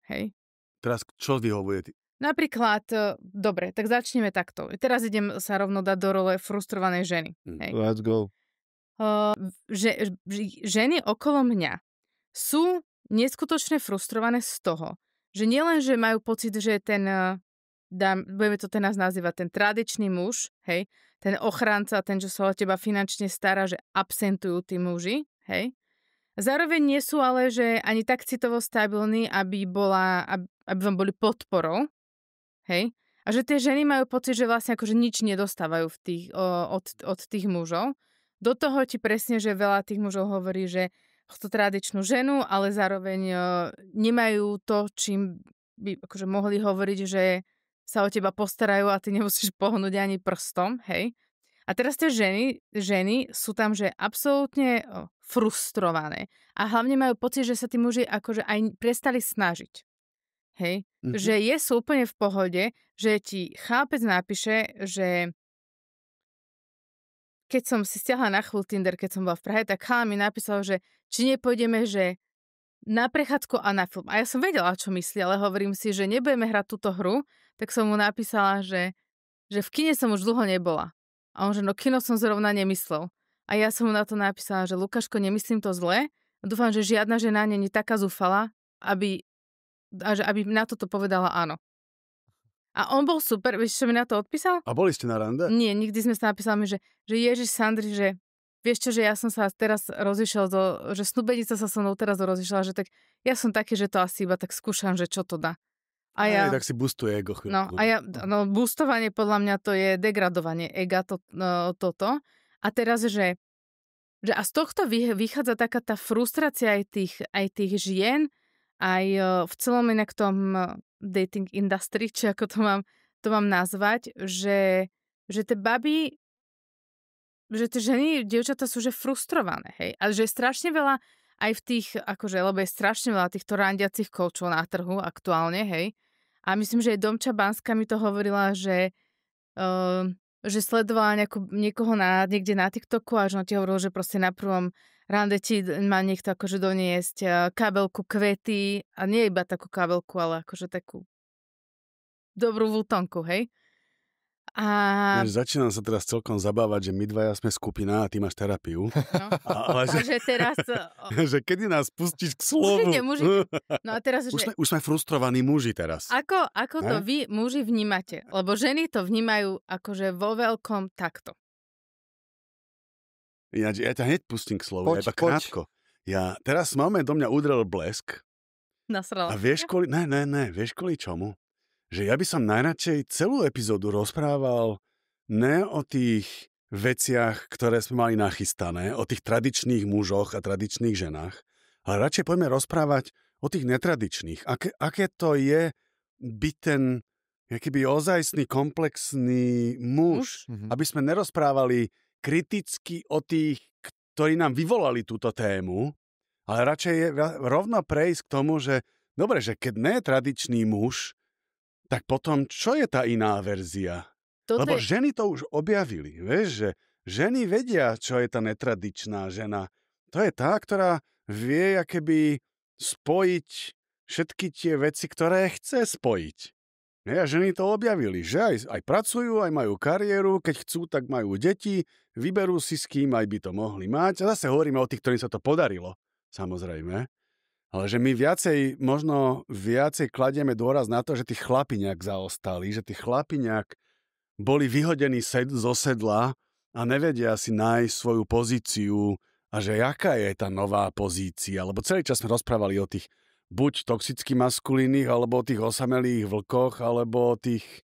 [SPEAKER 1] Hej.
[SPEAKER 2] Teraz čo vyhovuje?
[SPEAKER 1] Napríklad, dobre, tak začneme takto. Teraz idem sa rovno dať do role frustrovanej ženy. Hej.
[SPEAKER 3] Let's go.
[SPEAKER 1] Ženy okolo mňa sú neskutočne frustrované z toho, že nielen, že majú pocit, že budeme to teraz nazývať, ten tradičný muž, hej, ten ochranca, ten, čo sa o teba finančne stará, že absentujú tí muži, hej. Zároveň nie sú ale, že ani tak citovo stabilní, aby vám boli podporou, hej. A že tie ženy majú pocit, že vlastne akože nič nedostávajú od tých mužov. Do toho ti presne, že veľa tých mužov hovorí, že chcú tradičnú ženu, ale zároveň nemajú to, čím by akože mohli hovoriť, že sa o teba postarajú a ty nemusíš pohnúť ani prstom, hej. A teraz tie ženy sú tam, že absolútne frustrované. A hlavne majú pocit, že sa tí muži akože aj prestali snažiť. Hej? Že sú úplne v pohode, že ti chlapec napíše, že keď som si stiahla na chvíľu Tinder, keď som bola v Prahe, tak chlap mi napísal, že či nepôjdeme, že na prechádzku a na film. A ja som vedela, čo myslí, ale hovorím si, že nebudeme hrať túto hru, tak som mu napísala, že v kine som už dlho nebola. A on, že no kino som zrovna nemyslel. A ja som mu na to napísala, že Lukáško, nemyslím to zle. Dúfam, že žiadna žena není taká zúfala, aby na toto povedala áno. A on bol super, vieš, čo mi na to odpísal?
[SPEAKER 2] A boli ste na rande?
[SPEAKER 1] Nie, nikdy sme sa napísali, že Ježiš Sandri, že vieš čo, že ja som sa teraz rozišiel, že snúbenica sa so mnou teraz rozišla, že tak ja som taký, že to asi iba tak skúšam, že čo to dá. A ja,
[SPEAKER 2] tak si boostuje ego chvíľku.
[SPEAKER 1] boostovanie podľa mňa to je degradovanie ega toto. A teraz, že a z tohto vychádza taká tá frustrácia aj tých žien, aj v celom inak tom dating industry, či ako to mám nazvať, že tie baby, že tie ženy, dievčatá sú že frustrované, hej. A že je strašne veľa aj v tých, akože, lebo je strašne veľa týchto randiacich koučov na trhu aktuálne, hej. A myslím, že aj Domča Banská mi to hovorila, že sledovala niekoho niekde na TikToku a že on ti hovoril, že proste na prvom rande ti má niekto akože doniesť kabelku, kvety a nie iba takú kabelku, ale akože takú dobrú vutonku, hej? A...
[SPEAKER 2] Začínam sa teraz celkom zabávať, že my dvaja sme skupina a ty máš terapiu.
[SPEAKER 1] No. Ale že teraz...
[SPEAKER 2] že kedy nás pustíš k slovu?
[SPEAKER 1] Môžete. No a teraz,
[SPEAKER 2] už sme frustrovaní muži teraz.
[SPEAKER 1] Ako to vy, muži, vnímate? Lebo ženy to vnímajú akože vo veľkom takto.
[SPEAKER 2] Ja ťa hneď pustím k slovu, iba krátko. Teraz máme do mňa udrel blesk.
[SPEAKER 1] Nasrala.
[SPEAKER 2] A vieš kvôli... Ne, vieš kvôli čomu? Že ja by som najradšej celú epizódu rozprával ne o tých veciach, ktoré sme mali nachystané, o tých tradičných mužoch a tradičných ženách, ale radšej poďme rozprávať o tých netradičných. Aké to je byť ten akýby ozajstný, komplexný muž, aby sme nerozprávali kriticky o tých, ktorí nám vyvolali túto tému, ale radšej rovno prejsť k tomu, že dobre, že keď nie je tradičný muž, tak potom, čo je tá iná verzia? Lebo ženy to už objavili, vieš, že ženy vedia, čo je tá netradičná žena. To je tá, ktorá vie akoby spojiť všetky tie veci, ktoré chce spojiť. A ženy to objavili, že aj pracujú, aj majú kariéru, keď chcú, tak majú deti, vyberú si s kým aj by to mohli mať. A zase hovoríme o tých, ktorým sa to podarilo, samozrejme. Ale že my možno viacej kladieme dôraz na to, že tí chlapi nejak zaostali, že tí chlapi nejak boli vyhodení zo sedla a nevedia si nájsť svoju pozíciu a že jaká je tá nová pozícia. Lebo celý čas sme rozprávali o tých buď toxicky maskulínnych, alebo o tých osamelých vlkoch, alebo o tých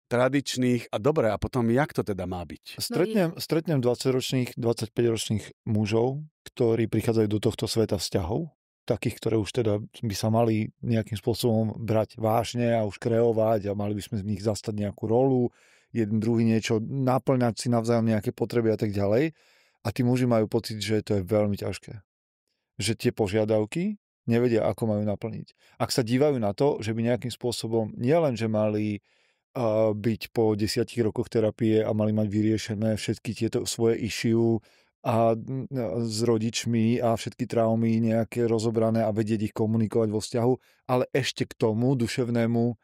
[SPEAKER 2] tradičných. A dobre, a potom jak to teda má byť?
[SPEAKER 3] Stretnem 20-ročných, 25-ročných mužov, ktorí prichádzajú do tohto sveta vzťahov, takých, ktoré už teda by sa mali nejakým spôsobom brať vážne a už kreovať a mali by sme z nich zastať nejakú rolu, jeden druhý niečo, naplňať si navzájom nejaké potreby a tak ďalej. A tí muži majú pocit, že to je veľmi ťažké. Že tie požiadavky nevedia, ako majú naplniť. Ak sa dívajú na to, že by nejakým spôsobom nielen, že mali byť po 10 rokoch terapie a mali mať vyriešené všetky tieto svoje issue a s rodičmi a všetky traumy nejaké rozobrané a vedieť ich komunikovať vo vzťahu, ale ešte k tomu duševnému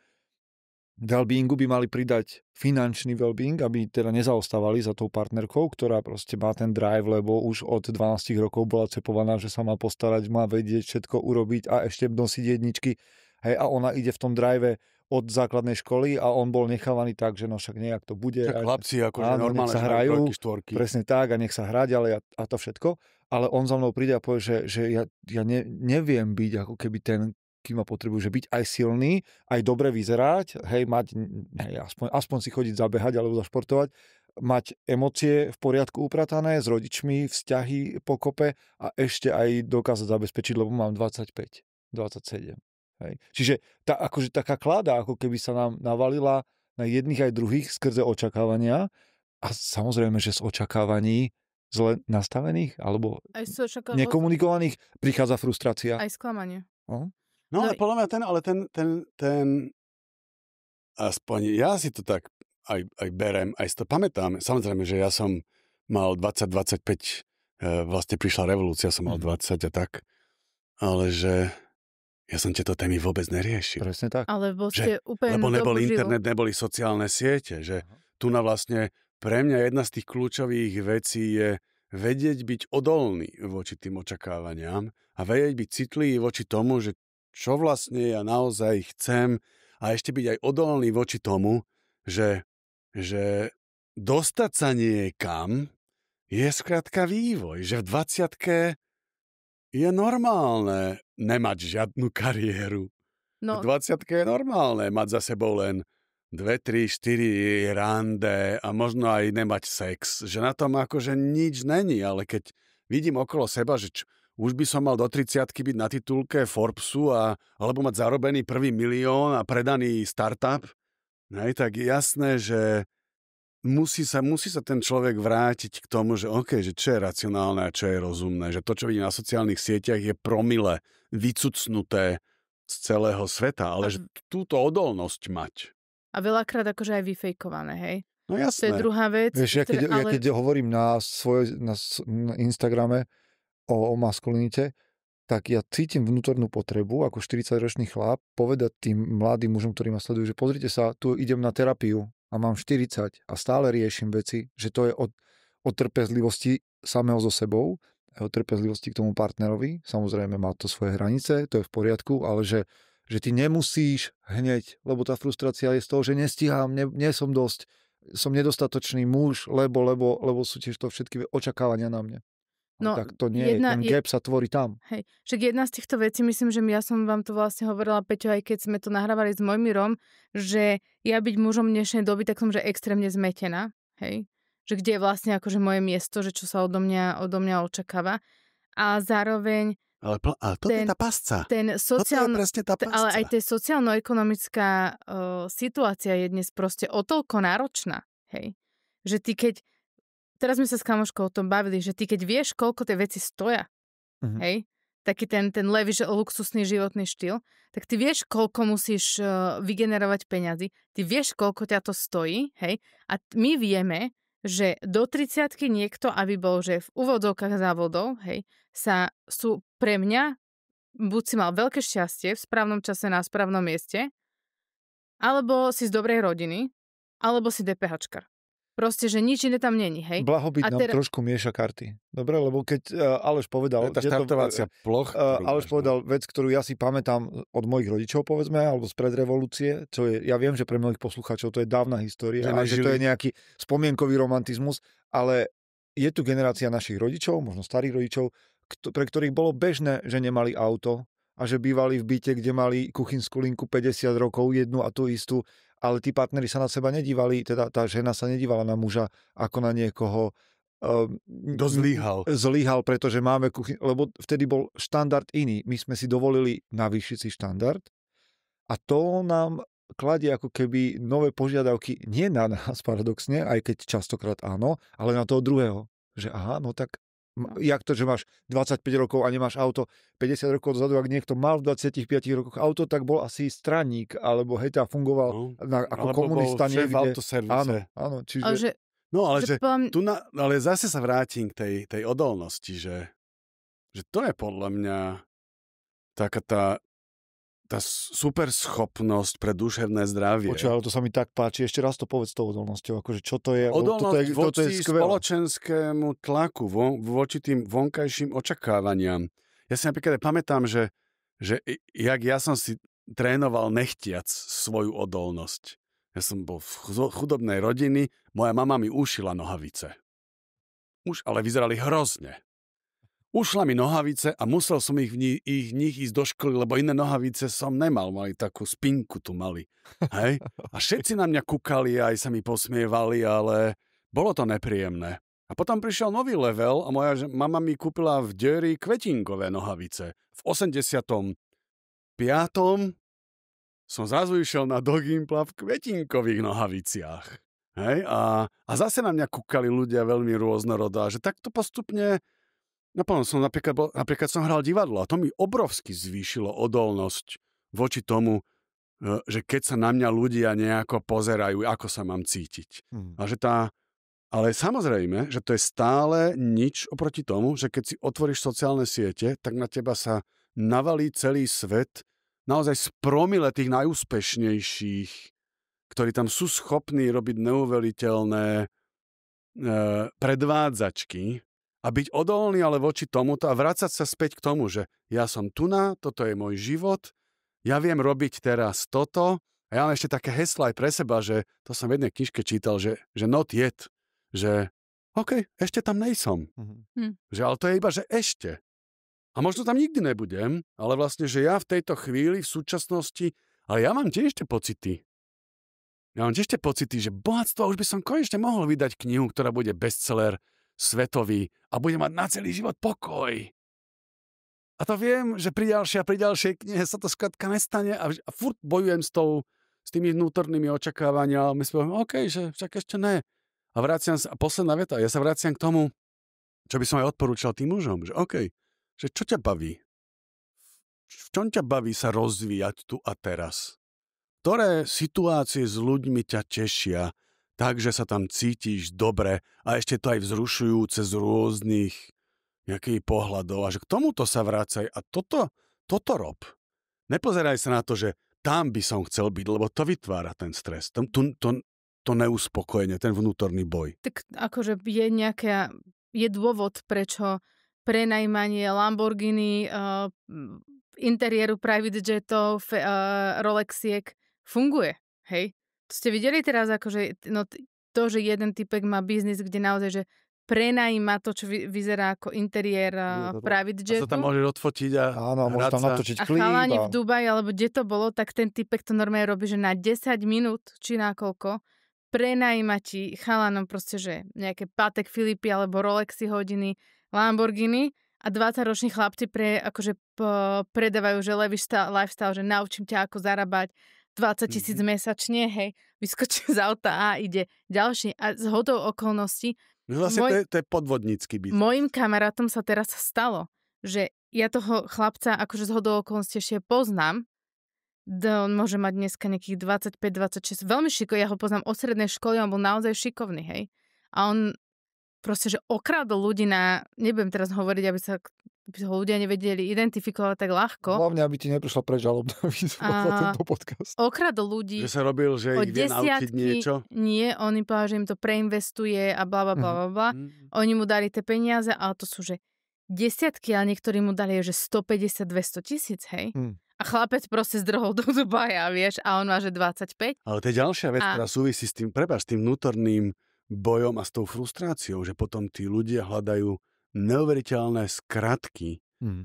[SPEAKER 3] well-beingu by mali pridať finančný well-being, aby teda nezaostávali za tou partnerkou, ktorá proste má ten drive, lebo už od 12 rokov bola cepovaná, že sa má postarať, má vedieť všetko urobiť a ešte nosiť jedničky. Hej, a ona ide v tom drive od základnej školy a on bol nechávaný tak, že no však nejak to bude.
[SPEAKER 2] Však chlapci akože normálne
[SPEAKER 3] sa hrajú, presne tak a nech sa hrať, ale a to všetko. Ale on za mnou príde a povie, že ja neviem byť ako keby ten, kým ma potrebujú, že byť aj silný, aj dobre vyzerať, aspoň si chodiť zabehať alebo zašportovať, mať emócie v poriadku upratané, s rodičmi, vzťahy pokope a ešte aj dokázať zabezpečiť, lebo mám 25, 27. Hej. Čiže akože taká klada, ako keby sa nám navalila na jedných aj druhých skrze očakávania a samozrejme, že z očakávaní zle nastavených alebo nekomunikovaných prichádza frustrácia.
[SPEAKER 1] Aj sklamanie.
[SPEAKER 2] No ale podľa mňa ten aspoň ja si to tak aj berem, aj si to pamätám. Samozrejme, že ja som mal 20-25, vlastne prišla revolúcia, som mal 20 a tak, ale že ja som tieto témy vôbec neriešil.
[SPEAKER 3] Presne tak.
[SPEAKER 1] Alebo ste úplne
[SPEAKER 2] lebo nebol internet, neboli sociálne siete. Že tu na vlastne pre mňa jedna z tých kľúčových vecí je vedieť byť odolný voči tým očakávaniam a vedieť byť citlivý voči tomu, že čo vlastne ja naozaj chcem a ešte byť aj odolný voči tomu, že dostať sa niekam je skrátka vývoj. Že v 20-ke je normálne nemať žiadnu kariéru.
[SPEAKER 1] No.
[SPEAKER 2] V 20-ke je normálne mať za sebou len 2, 3, 4 rande a možno aj nemať sex. Že na tom akože nič není, ale keď vidím okolo seba, že už by som mal do 30-ky byť na titulke Forbesu alebo mať zarobený 1. milión a predaný startup, tak je jasné, že musí sa ten človek vrátiť k tomu, že OK, že čo je racionálne a čo je rozumné, že to, čo vidí na sociálnych sieťach, je promile vycucnuté z celého sveta, ale že túto odolnosť mať.
[SPEAKER 1] A veľakrát akože aj vyfejkované, hej?
[SPEAKER 2] No jasné.
[SPEAKER 1] To je druhá vec.
[SPEAKER 3] Vieš, ja keď hovorím na Instagrame o maskulinite, tak ja cítim vnútornú potrebu ako 40-ročný chlap povedať tým mladým mužom, ktorí ma sledujú, že pozrite sa, tu idem na terapiu a mám 40 a stále riešim veci, že to je o trpezlivosti samého so sebou, o trpezlivosti k tomu partnerovi. Samozrejme má to svoje hranice, to je v poriadku, ale že ty nemusíš hneď, lebo tá frustrácia je z toho, že nestíham, nie som dosť, som nedostatočný muž, lebo sú tiež to všetky očakávania na mňa. No, tak to nie je, ten gap sa tvorí tam.
[SPEAKER 1] Hej, však jedna z týchto vecí, myslím, že ja som vám to vlastne hovorila, Peťo, aj keď sme to nahrávali s Mojmirom, že ja byť mužom dnešnej doby, tak som, že extrémne zmetená, hej, že kde je vlastne akože moje miesto, že čo sa odo mňa očakáva. A zároveň
[SPEAKER 2] ale to je tá pasca.
[SPEAKER 1] To je presne tá pasca. Ale aj tá sociálno-ekonomická situácia je dnes proste o toľko náročná, hej, že ty keď teraz sme sa s kamoškou o tom bavili, že ty keď vieš, koľko tie veci stoja, hej, taký ten levíš luxusný životný štýl, tak ty vieš, koľko musíš vygenerovať peňazí, ty vieš, koľko ťa to stojí, hej, a my vieme, že do 30-ky niekto, aby bol, že v úvodzovkách závodov, hej, sú pre mňa, buď si mal veľké šťastie v správnom čase na správnom mieste, alebo si z dobrej rodiny, alebo si DPHčkar. Proste, že nič iné tam není, hej.
[SPEAKER 3] Blahobyt nám trošku mieša karty. Dobre, lebo keď Aleš povedal...
[SPEAKER 2] Tá štartovacia ploch.
[SPEAKER 3] Aleš povedal vec, ktorú ja si pamätám od mojich rodičov, povedzme, alebo spred revolúcie, čo je, ja viem, že pre mnohých poslucháčov to je dávna história, že to je nejaký spomienkový romantizmus, ale je tu generácia našich rodičov, možno starých rodičov, pre ktorých bolo bežné, že nemali auto a že bývali v byte, kde mali kuchynskú linku 50 rokov, jednu a tú istú, ale tí partneri sa na seba nedívali, teda tá žena sa nedívala na muža ako na niekoho zlyhal, pretože máme lebo vtedy bol štandard iný. My sme si dovolili navýšiť si štandard a to nám kladie ako keby nové požiadavky nie na nás paradoxne, aj keď častokrát áno, ale na toho druhého. Že aha, no tak jak to, že máš 25 rokov a nemáš auto 50 rokov dozadu, ak niekto mal v 25 rokoch auto, tak bol asi straník, alebo hej, fungoval ako komunista niekde. Áno, čiže...
[SPEAKER 2] Ale zase sa vrátim k tej odolnosti, že to je podľa mňa taká tá super schopnosť pre duševné zdravie.
[SPEAKER 3] Počuť, ale to sa mi tak páči. Ešte raz to povedz s tou odolnosťou. Akože čo to je?
[SPEAKER 2] Odolnosť
[SPEAKER 3] toto je
[SPEAKER 2] spoločenskému tlaku, voči tým vonkajším očakávaniam. Ja si napríklad pamätám, že jak ja som si trénoval nechtiac svoju odolnosť. Ja som bol v chudobnej rodiny, moja mama mi ušila nohavice. Už ale vyzerali hrozne. Ušla mi nohavice a musel som ich v nich ísť do školy, lebo iné nohavice som nemal, mali takú spinku tu mali. Hej? A všetci na mňa kúkali a aj sa mi posmievali, ale bolo to nepríjemné. A potom prišiel nový level a moja mama mi kúpila v Diori kvetinkové nohavice. V 85. som zrazu išiel na Dogimpla v kvetinkových nohaviciach. Hej? A zase na mňa kúkali ľudia veľmi rôznorodo. A že takto postupne... Napríklad som hral divadlo a to mi obrovsky zvýšilo odolnosť voči tomu, že keď sa na mňa ľudia nejako pozerajú, ako sa mám cítiť. Ale samozrejme, že to je stále nič oproti tomu, že keď si otvoríš sociálne siete, tak na teba sa navalí celý svet naozaj z promile tých najúspešnejších, ktorí tam sú schopní robiť neuveriteľné predvádzačky, a byť odolný ale voči tomuto a vrácať sa späť k tomu, že ja som tuná, toto je môj život, ja viem robiť teraz toto a ja mám ešte také heslá aj pre seba, že to som v jednej knižke čítal, že not yet, že OK, ešte tam nejsom. Že, ale to je iba, že ešte. A možno tam nikdy nebudem, ale vlastne, že ja v tejto chvíli, v súčasnosti, ale ja mám tiež ešte pocity. Že bohatstvo, už by som konečne mohol vydať knihu, ktorá bude bestseller svetový a bude mať na celý život pokoj. A to viem, že pri ďalšej knihe sa to skrátka nestane a furt bojujem s tými vnútornými očakávaniami, ale my si poviem, OK, že však ešte ne. A posledná veta, ja sa vraciam k tomu, čo by som aj odporúčal tým mužom, že OK, že čo ťa baví? V čom ťa baví sa rozvíjať tu a teraz? Ktoré situácie s ľuďmi ťa tešia, takže sa tam cítiš dobre a ešte to aj vzrušujúce z rôznych, nejakých pohľadov a že k tomuto sa vracaj a toto rob. Nepozeraj sa na to, že tam by som chcel byť, lebo to vytvára ten stres, to neuspokojenie, ten vnútorný boj.
[SPEAKER 1] Tak akože je dôvod, prečo prenajímanie Lamborghini, interiéru private jetov, Rolexiek funguje, hej? To ste videli teraz, akože to, že jeden typek má biznis, kde naozaj, že prenajíma to, čo vyzerá ako interiér private jetu.
[SPEAKER 2] A to tam môžeš odfotiť a
[SPEAKER 3] môžeš tam natočiť klip.
[SPEAKER 1] A chalani v Dubaji, alebo kde to bolo, tak ten typek to normálne robí, že na 10 minút, či nakoľko, prenajíma ti chalanom proste, že nejaké Patek Philippe alebo Rolexy hodiny, Lamborghini a 20-roční chlapci predávajú, že lifestyle, že naučím ťa ako zarábať 20 000 mesačne, hej, vyskočím z auta a ide ďalší. A z hodou okolností
[SPEAKER 2] vlastne to je podvodnícky biznis.
[SPEAKER 1] Mojim kamarátom sa teraz stalo, že ja toho chlapca akože z hodou okolností ešte poznám. On môže mať dneska nejakých 25-26, veľmi šikovný, ja ho poznám od strednej školy, on bol naozaj šikovný, hej. A on proste, že okradol ľudí nebudem teraz hovoriť, aby ho ľudia nevedeli identifikovať tak ľahko.
[SPEAKER 3] Hlavne, aby ti neprišla prežalobná výzva za tento podcast.
[SPEAKER 1] Okradol ľudí.
[SPEAKER 2] Že sa robil, že ich vie naučiť niečo?
[SPEAKER 1] Nie, on im povedal, že im to preinvestuje a blablabla. Oni mu dali tie peniaze, ale to sú, že desiatky, ale niektorí mu dali, že 150-200 tisíc, hej. A chlapec proste zdrhol do Dubaja, vieš, a on má, že 25.
[SPEAKER 2] Ale to je ďalšia vec, ktorá súvisí s tým, s tým vnútorným bojom a s tou frustráciou, že potom tí ľudia hľadajú neuveriteľné skratky,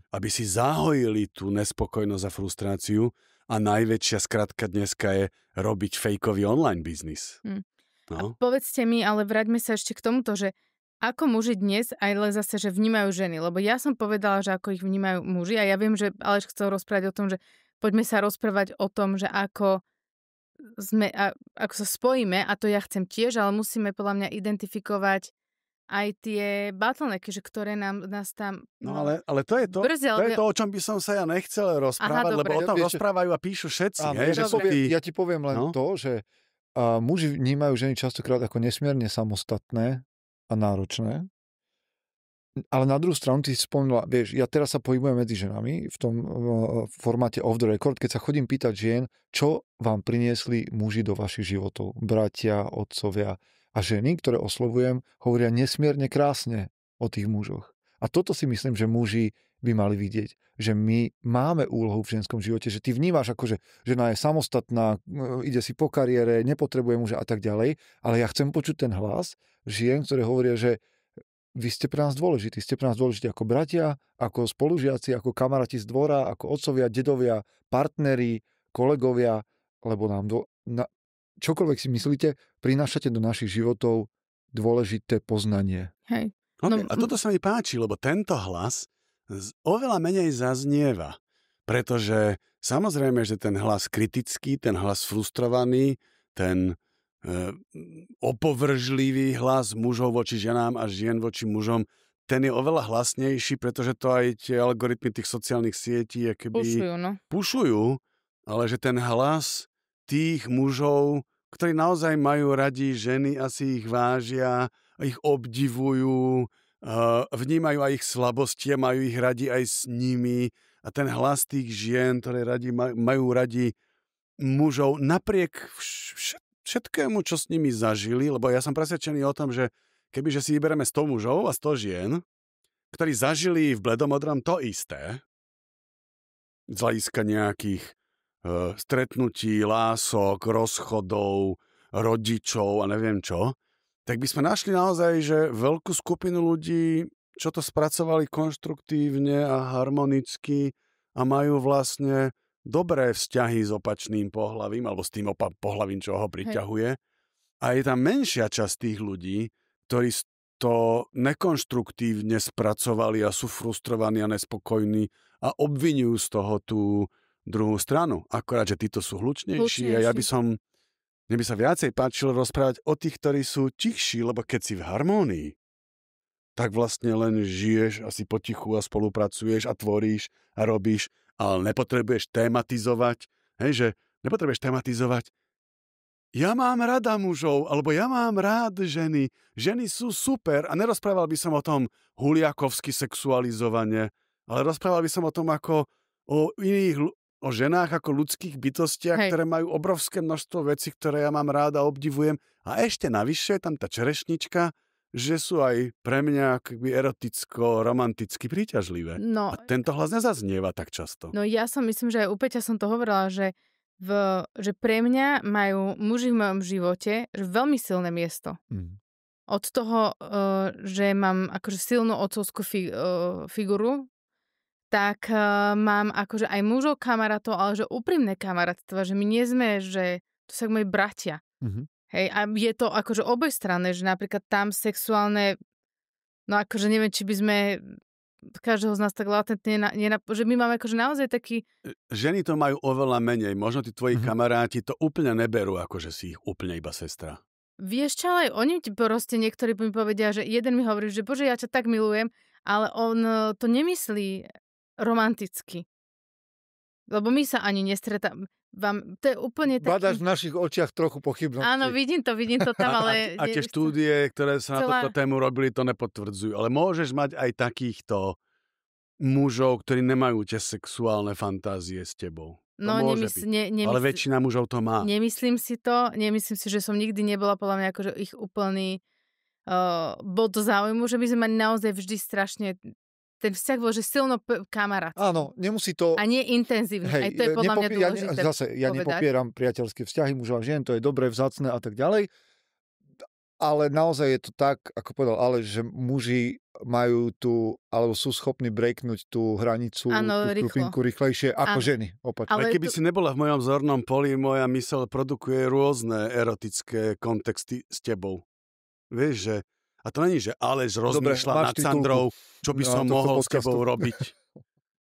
[SPEAKER 2] aby si zahojili tú nespokojnosť a frustráciu a najväčšia skratka dneska je robiť fejkový online biznis.
[SPEAKER 1] No. A povedzte mi, ale vráťme sa ešte k tomuto, že ako muži dnes, aj zase, že vnímajú ženy, lebo ja som povedala, že ako ich vnímajú muži a ja viem, že Aleš chcel rozprávať o tom, že poďme sa rozprávať o tom, že ako sa spojíme, a to ja chcem tiež, ale musíme podľa mňa identifikovať aj tie bottlenecky, že ktoré nás tam
[SPEAKER 2] ale to je to, o čom by som sa ja nechcel rozprávať, lebo o tom rozprávajú a píšu všetci.
[SPEAKER 3] Ja ti poviem len to, že muži vnímajú ženy častokrát ako nesmierne samostatné a náročné. Ale na druhú stranu ty si spomínala, vieš, ja teraz sa pohybujem medzi ženami v tom formáte off the record, keď sa chodím pýtať žien, čo vám priniesli muži do vašich životov. Bratia, otcovia a ženy, ktoré oslovujem, hovoria nesmierne krásne o tých mužoch. A toto si myslím, že muži by mali vidieť, že my máme úlohu v ženskom živote, že ty vnímaš ako, že žena je samostatná, ide si po kariére, nepotrebuje muža a tak ďalej, ale ja chcem počuť ten hlas žien, ktoré hovoria, že vy ste pre nás dôležití. Ste pre nás dôležití ako bratia, ako spolužiaci, ako kamaráti z dvora, ako otcovia, dedovia, partneri, kolegovia, lebo nám čokoľvek si myslíte, prinášate do našich životov dôležité poznanie.
[SPEAKER 1] Hej.
[SPEAKER 2] Okay, a toto sa mi páči, lebo tento hlas oveľa menej zaznieva. Pretože samozrejme, že ten hlas kritický, ten hlas frustrovaný, ten opovržlivý hlas mužov voči ženám a žien voči mužom, ten je oveľa hlasnejší, pretože to aj tie algoritmy tých sociálnych sietí pušujú, ale že ten hlas tých mužov, ktorí naozaj majú radi ženy a si ich vážia, ich obdivujú, vnímajú aj ich slabosti a majú ich radi aj s nimi, a ten hlas tých žien, ktoré majú radi mužov napriek všetkému, čo s nimi zažili, lebo ja som presvedčený o tom, že kebyže si vyberieme 100 mužov a 100 žien, ktorí zažili v bledomodrom to isté, z hľadiska nejakých stretnutí, lások, rozchodov, rodičov a neviem čo, tak by sme našli naozaj, že veľkú skupinu ľudí, čo to spracovali konštruktívne a harmonicky a majú vlastne dobré vzťahy s opačným pohlavím, alebo s tým pohlavím, čo ho priťahuje. A je tam menšia časť tých ľudí, ktorí to nekonštruktívne spracovali a sú frustrovaní a nespokojní a obvinujú z toho tú druhú stranu. Akorát, že títo sú hlučnejší. A mne by sa viacej páčilo rozprávať o tých, ktorí sú tichší, lebo keď si v harmónii, tak vlastne len žiješ asi potichu a spolupracuješ a tvoríš a robíš, ale nepotrebuješ tematizovať, že nepotrebuješ tematizovať ja mám rada mužov, alebo ja mám rád ženy. Ženy sú super. A nerozprával by som o tom huliakovsky sexualizovane, ale rozprával by som o tom ako o ženách ako ľudských bytostiach, ktoré majú obrovské množstvo vecí, ktoré ja mám rád a obdivujem. A ešte navyše tam tá čerešnička, že sú aj pre mňa akoby eroticko-romanticky príťažlivé.
[SPEAKER 1] No,
[SPEAKER 2] a tento hlas nezaznieva tak často.
[SPEAKER 1] No ja myslím, že aj u Peťa som to hovorila, že pre mňa majú muži v mojom živote že veľmi silné miesto. Od toho, že mám akože silnú otcovskú figuru, tak mám akože aj mužov kamarátov, ale že úprimné kamarátstva, že my nie sme, že to sú moji bratia. Hej, a je to akože obojstranné, že napríklad tam sexuálne, no akože neviem, či by sme každého z nás tak latentne, že my máme akože naozaj taký...
[SPEAKER 2] Ženy to majú oveľa menej. Možno tí tvoji kamaráti to úplne neberú, ako že si ich úplne iba sestra.
[SPEAKER 1] Vieš čo, ale oni ti proste niektorí mi povedia, že jeden mi hovorí, že bože, ja ťa tak milujem, ale on to nemyslí romanticky. Lebo my sa ani nestretáme. To je úplne taký...
[SPEAKER 3] Badáš v našich očiach trochu pochybnosti.
[SPEAKER 1] Áno, vidím to tam, ale...
[SPEAKER 2] A tie štúdie, ktoré sa na túto tému robili, to nepotvrdzujú. Ale môžeš mať aj takýchto mužov, ktorí nemajú tie sexuálne fantázie s tebou.
[SPEAKER 1] No,
[SPEAKER 2] ale väčšina mužov to má.
[SPEAKER 1] Nemyslím si, že som nikdy nebola podľa mňa akože ich úplný bod záujmu, že by sme mali naozaj vždy strašne... Ten vzťah bol, že silno kamarát.
[SPEAKER 3] Áno, nemusí to...
[SPEAKER 1] A nie intenzívne. Aj to je podľa mňa dôležité
[SPEAKER 3] ja nepopieram priateľské vzťahy mužov a žien, to je dobré, vzácne a tak ďalej. Ale naozaj je to tak, ako povedal Aleš, že muži majú alebo sú schopní breaknúť tú hranicu, tú skupinku rýchlejšie ako ženy.
[SPEAKER 2] Ale keby si nebola v mojom zornom poli, moja myseľ produkuje rôzne erotické kontexty s tebou. Vieš, že a to není, že Aleš rozmýšľa nad Sandrou, čo by som mohol s tebou robiť.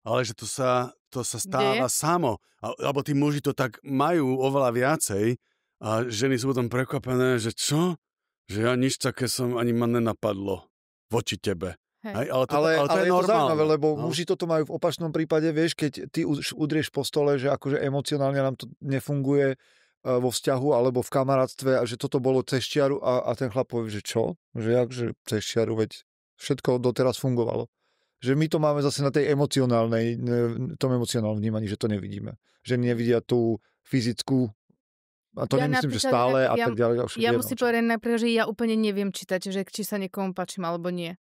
[SPEAKER 2] Ale že to sa stáva samo. Alebo tí muži to tak majú oveľa viacej a ženy sú potom prekvapené, že čo? Že ja nič také ani ma nenapadlo voči tebe. Ale to je normálne. To zaujímavé, lebo muži toto majú v opačnom prípade, vieš, keď ty už udrieš po stole, že akože emocionálne nám to nefunguje vo vzťahu alebo v kamarátstve a že toto bolo cez čiaru a ten chlap povie, že čo? Že jakže cez čiaru, veď všetko doteraz fungovalo. Že my to máme zase na tej tom emocionálnom vnímaní, že to nevidíme. Že nevidia tú fyzickú a to nemyslím, že stále a tak ďalej.
[SPEAKER 1] Ja musím povedať napríklad, že ja úplne neviem čítať, že či sa niekomu páčim alebo nie.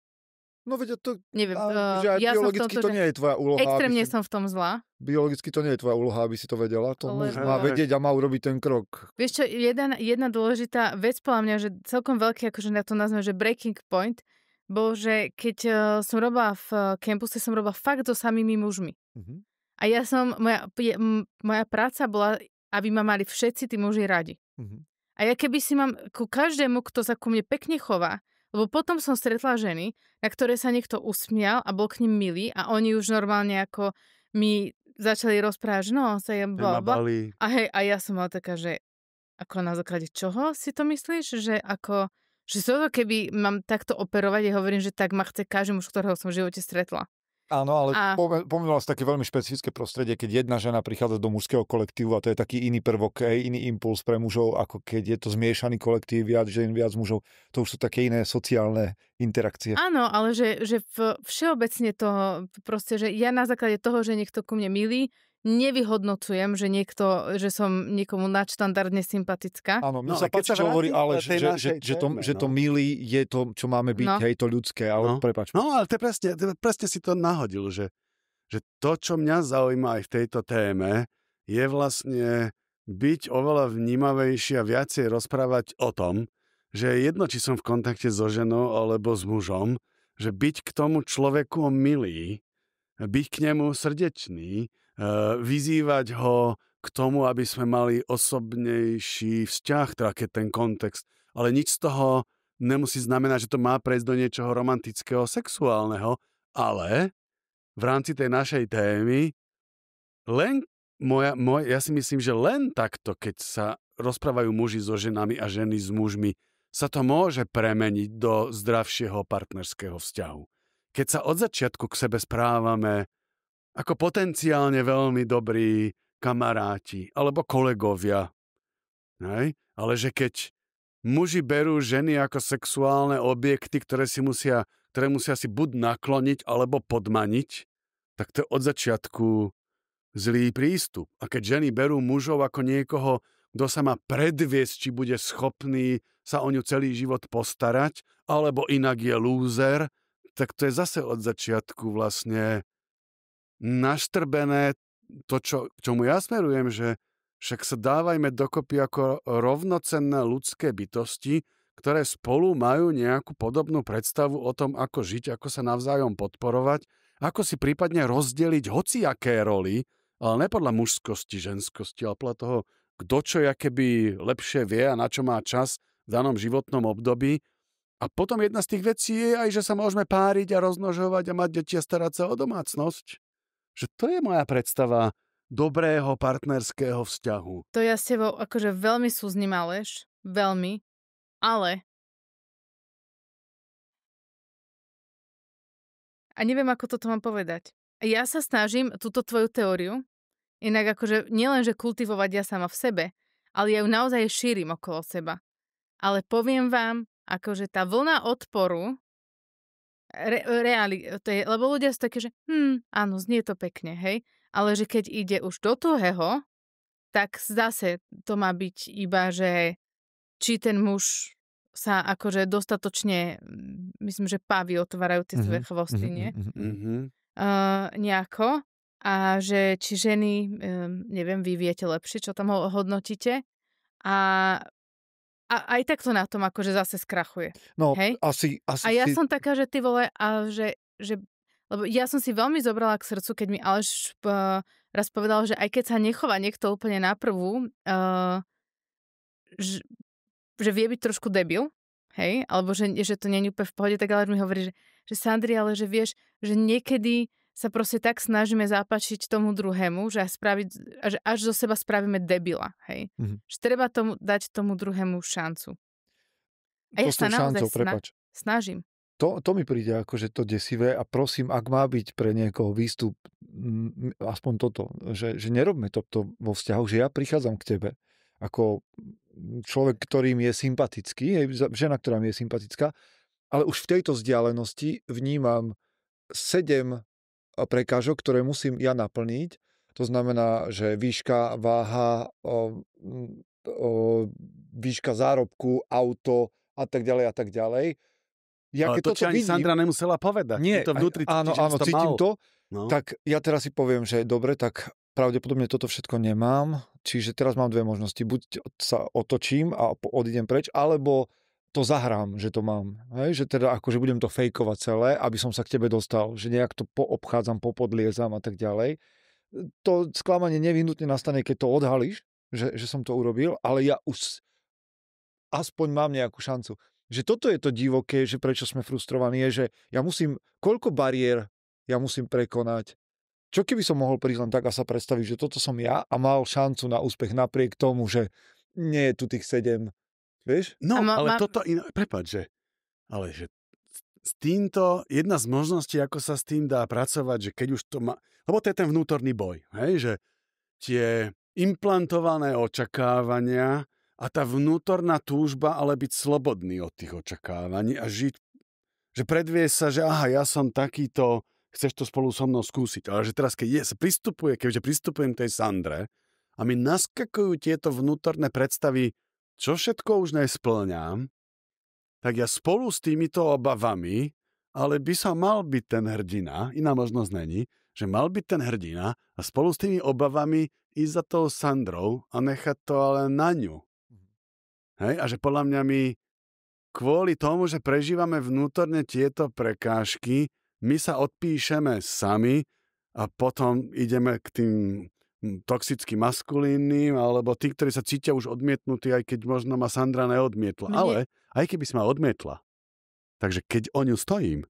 [SPEAKER 3] No veď to...
[SPEAKER 1] Neviem.
[SPEAKER 3] Že aj biologicky to nie je tvoja úloha.
[SPEAKER 1] Extrémne som v tom zlá.
[SPEAKER 3] Biologicky to nie je tvoja úloha, aby si to vedela. To má vedieť a má urobiť ten krok.
[SPEAKER 1] Vieš čo, jedna dôležitá vec podľa mňa, že celkom veľký, akože na to nazvem, že breaking point, bol, že keď som robila v campuse, som robila fakt so samými mužmi. A moja práca bola, aby ma mali všetci tí muži radi. A ja keby si mám ku každému, kto sa ku mne pekne chová, lebo potom som stretla ženy, na ktoré sa niekto usmial a bol k nim milý a oni už normálne ako mi začali rozprávať, že no, sa je blablabla. A ja som mala taká, že ako na základe čoho si to myslíš? Že to, keby mám takto operovať, ja hovorím, že tak ma chce každý muž, ktorého som v živote stretla.
[SPEAKER 3] Áno, ale pomývala si také veľmi špecifické prostredie, keď jedna žena prichádza do mužského kolektívu a to je taký iný prvok, iný impuls pre mužov, ako keď je to zmiešaný kolektív, viac žien, viac mužov. To už sú také iné sociálne interakcie.
[SPEAKER 1] Áno, ale že všeobecne to proste, že ja na základe toho, že niekto ku mne milí, nevyhodnocujem, že som niekomu nadštandardne sympatická.
[SPEAKER 3] Áno, mne sa páči, čo hovorí, ale že to milý je to, čo máme byť, hej, to ľudské, ale prepáč.
[SPEAKER 2] No, ale presne si to nahodil, že to, čo mňa zaujíma aj v tejto téme, je vlastne byť oveľa vnímavejší a viacej rozprávať o tom, že je jedno, či som v kontakte so ženou alebo s mužom, že byť k tomu človeku milý, byť k nemu srdečný, vyzývať ho k tomu, aby sme mali osobnejší vzťah, teda keď ten kontext. Ale nič z toho nemusí znamenať, že to má prejsť do niečoho romantického, sexuálneho, ale v rámci tej našej témy ja si myslím, že len takto, keď sa rozprávajú muži so ženami a ženy s mužmi, sa to môže premeniť do zdravšieho partnerského vzťahu. Keď sa od začiatku k sebe správame ako potenciálne veľmi dobrí kamaráti alebo kolegovia, Hej? Ale že keď muži berú ženy ako sexuálne objekty, ktoré musia si buď nakloniť, alebo podmaniť, tak to je od začiatku zlý prístup. A keď ženy berú mužov ako niekoho, kto sa má predviesť, či bude schopný sa o ňu celý život postarať, alebo inak je lúzer, tak to je zase od začiatku vlastne naštrbené to, k čomu ja smerujem, že však sa dávajme dokopy ako rovnocenné ľudské bytosti, ktoré spolu majú nejakú podobnú predstavu o tom, ako žiť, ako sa navzájom podporovať, ako si prípadne rozdeliť hociaké roly, ale ne podľa mužskosti, ženskosti, ale podľa toho, kto čo jakoby lepšie vie a na čo má čas v danom životnom období. A potom jedna z tých vecí je aj, že sa môžeme páriť a rozmnožovať a mať deti a starať sa o domácnosť. Že to je moja predstava dobrého partnerského vzťahu.
[SPEAKER 1] To ja s tebou akože veľmi súzním, Aleš. Veľmi. Ale a neviem, ako toto mám povedať. Ja sa snažím túto tvoju teóriu inak akože nielen, že kultivovať ja sama v sebe, ale ja ju naozaj šírim okolo seba. Ale poviem vám, akože tá vlna odporu lebo ľudia sú také, že áno, znie to pekne, hej, ale že keď ide už do tuhého, tak zase to má byť iba, že či ten muž sa akože dostatočne, myslím, že pávy otvárajú tie svoje chvosty, nie? Nejako. A že či ženy, neviem, vy viete lepšie, čo tam hodnotíte. A aj takto na tom akože zase skrachuje.
[SPEAKER 3] No,
[SPEAKER 1] hej?
[SPEAKER 3] Asi
[SPEAKER 1] a ja som taká, že ty vole, a že lebo ja som si veľmi zobrala k srdcu, keď mi Aleš raz povedal, že aj keď sa nechová niekto úplne na prvú, že vie byť trošku debil, hej, alebo že to nie je úplne v pohode, tak Aleš mi hovorí, že Sandri, ale že vieš, že niekedy sa proste tak snažíme zapáčiť tomu druhému, že až zo seba spravíme debila, hej. Že treba dať tomu druhému šancu. A ja sa naozaj snažím.
[SPEAKER 3] To mi príde akože to desivé a prosím, ak má byť pre niekoho výstup aspoň toto, že nerobme to vo vzťahu, že ja prichádzam k tebe ako človek, ktorým je sympatický, žena, ktorá mi je sympatická, ale už v tejto vzdialenosti vnímam 7 prekážok, ktoré musím ja naplniť. To znamená, že výška, váha, výška zárobku, auto a tak ďalej a tak ďalej. Ja,
[SPEAKER 2] ale to, čo ani Sandra nemusela povedať.
[SPEAKER 3] Nie, áno, cítim to.
[SPEAKER 2] No.
[SPEAKER 3] Tak ja teraz si poviem, že dobre, tak pravdepodobne toto všetko nemám. Čiže teraz mám dve možnosti. Buď sa otočím a odídem preč, alebo to zahrám, že to mám. Hej? Že teda akože budem to fejkovať celé, aby som sa k tebe dostal. Že nejak to poobchádzam, popodliezam a tak ďalej. To sklamanie nevyhnutne nastane, keď to odhalíš, že som to urobil, ale ja už aspoň mám nejakú šancu. Že toto je to divoké, že prečo sme frustrovaní, je, že ja musím, koľko bariér ja musím prekonať. Čo keby som mohol prísť len tak a sa predstaviť, že toto som ja a mal šancu na úspech napriek tomu, že nie je tu tých 7, vieš?
[SPEAKER 2] No, ale toto, prepáč, že ale že s týmto, jedna z možností, ako sa s tým dá pracovať, že keď už to má, lebo to je ten vnútorný boj, hej, že tie implantované očakávania a tá vnútorná túžba, ale byť slobodný od tých očakávaní a žiť, že predviesť sa, že aha, ja som takýto, chceš to spolu so mnou skúsiť. Ale že teraz, keďže pristupujem k tej Sandre a mi naskakujú tieto vnútorné predstavy, čo všetko už nespĺňam, tak ja spolu s týmito obavami, ale by som mal byť ten hrdina, iná možnosť není, že mal byť ten hrdina a spolu s tými obavami ísť za tou Sandrou a nechať to ale na ňu. Hej? A že podľa mňa my kvôli tomu, že prežívame vnútorne tieto prekážky, my sa odpíšeme sami a potom ideme k tým toxicky maskulínnym, alebo tí, ktorí sa cítia už odmietnutí, aj keď možno ma Sandra neodmietla. Nie. Ale aj keby si ma odmietla. Takže keď o ňu stojím,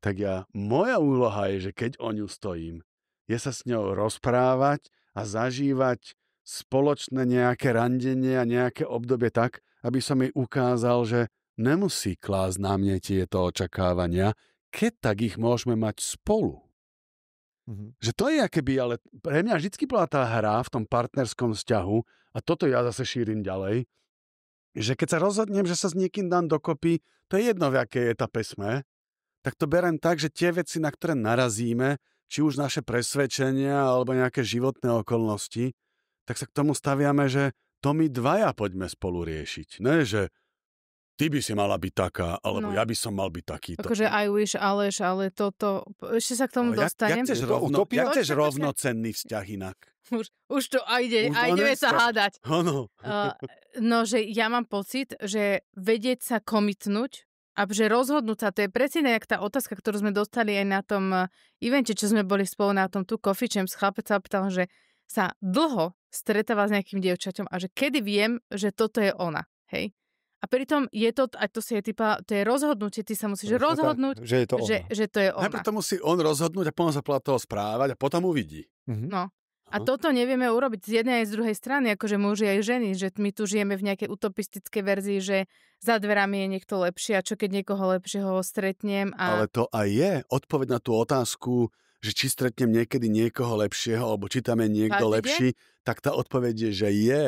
[SPEAKER 2] tak moja úloha je, že keď o ňu stojím, je sa s ňou rozprávať a zažívať spoločné nejaké randenie a nejaké obdobie tak, aby som jej ukázal, že nemusí klásť na mne tieto očakávania, keď tak ich môžeme mať spolu. Že to je akéby, ale pre mňa vždycky bola tá hra v tom partnerskom vzťahu, a toto ja zase šírim ďalej, že keď sa rozhodnem, že sa s niekým dám dokopy, to je jedno, v akej etape sme, tak to berem tak, že tie veci, na ktoré narazíme, či už naše presvedčenia alebo nejaké životné okolnosti, tak sa k tomu staviame, že to my dvaja poďme spolu riešiť. Ne, že ty by si mala byť taká, alebo ja by som mal byť takýto.
[SPEAKER 1] Akože I wish, Aleš, ale toto... Ešte sa k tomu dostanem.
[SPEAKER 2] Jak chceš rovnocenný vzťah inak?
[SPEAKER 1] Už to ideme sa hádať.
[SPEAKER 2] Ono.
[SPEAKER 1] No, že ja mám pocit, že vedieť sa komitnúť a že rozhodnúť sa, to je presne jak tá otázka, ktorú sme dostali aj na tom evente, čo sme boli spolu na tom tu Coffee Champs. Chlapec sa opýtal, že sa dlho stretáva s nejakým dievčaťom a že kedy viem, že toto je ona. Hej? A pritom je to, a to si je typa, to je rozhodnutie, ty sa musíš rozhodnúť,
[SPEAKER 3] že je to ona.
[SPEAKER 1] Že to je ona.
[SPEAKER 2] Najprv to musí on rozhodnúť a potom sa podľa toho správať a potom uvidí.
[SPEAKER 1] No. A toto nevieme urobiť z jednej aj z druhej strany, akože muži aj ženy, že my tu žijeme v nejakej utopistickej verzii, že za dverami je niekto lepší a čo keď niekoho lepšieho stretnem.
[SPEAKER 2] Ale to aj je odpoveď na tú otázku, že či stretnem niekedy niekoho lepšieho, alebo či tam je niekto lepší, tak tá odpoveď je, že je.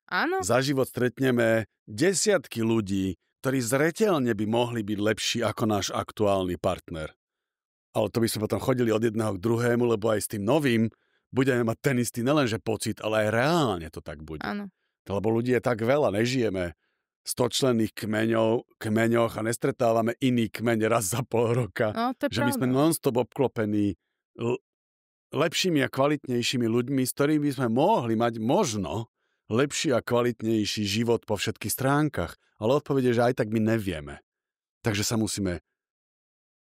[SPEAKER 1] Áno.
[SPEAKER 2] Za život stretneme desiatky ľudí, ktorí zreteľne by mohli byť lepší ako náš aktuálny partner. Ale to by sme potom chodili od jedného k druhému, lebo aj s tým novým budeme mať ten istý nelenže pocit, ale aj reálne to tak bude.
[SPEAKER 1] Áno.
[SPEAKER 2] Lebo ľudí je tak veľa, nežijeme 100-členných kmeňoch a nestretávame iný kmeň raz za pol roka.
[SPEAKER 1] No, to je
[SPEAKER 2] že my sme non-stop obklopení lepšími a kvalitnejšími ľuďmi, s ktorými sme mohli mať možno lepší a kvalitnejší život po všetkých stránkach. Ale odpoveď je, že aj tak my nevieme. Takže sa musíme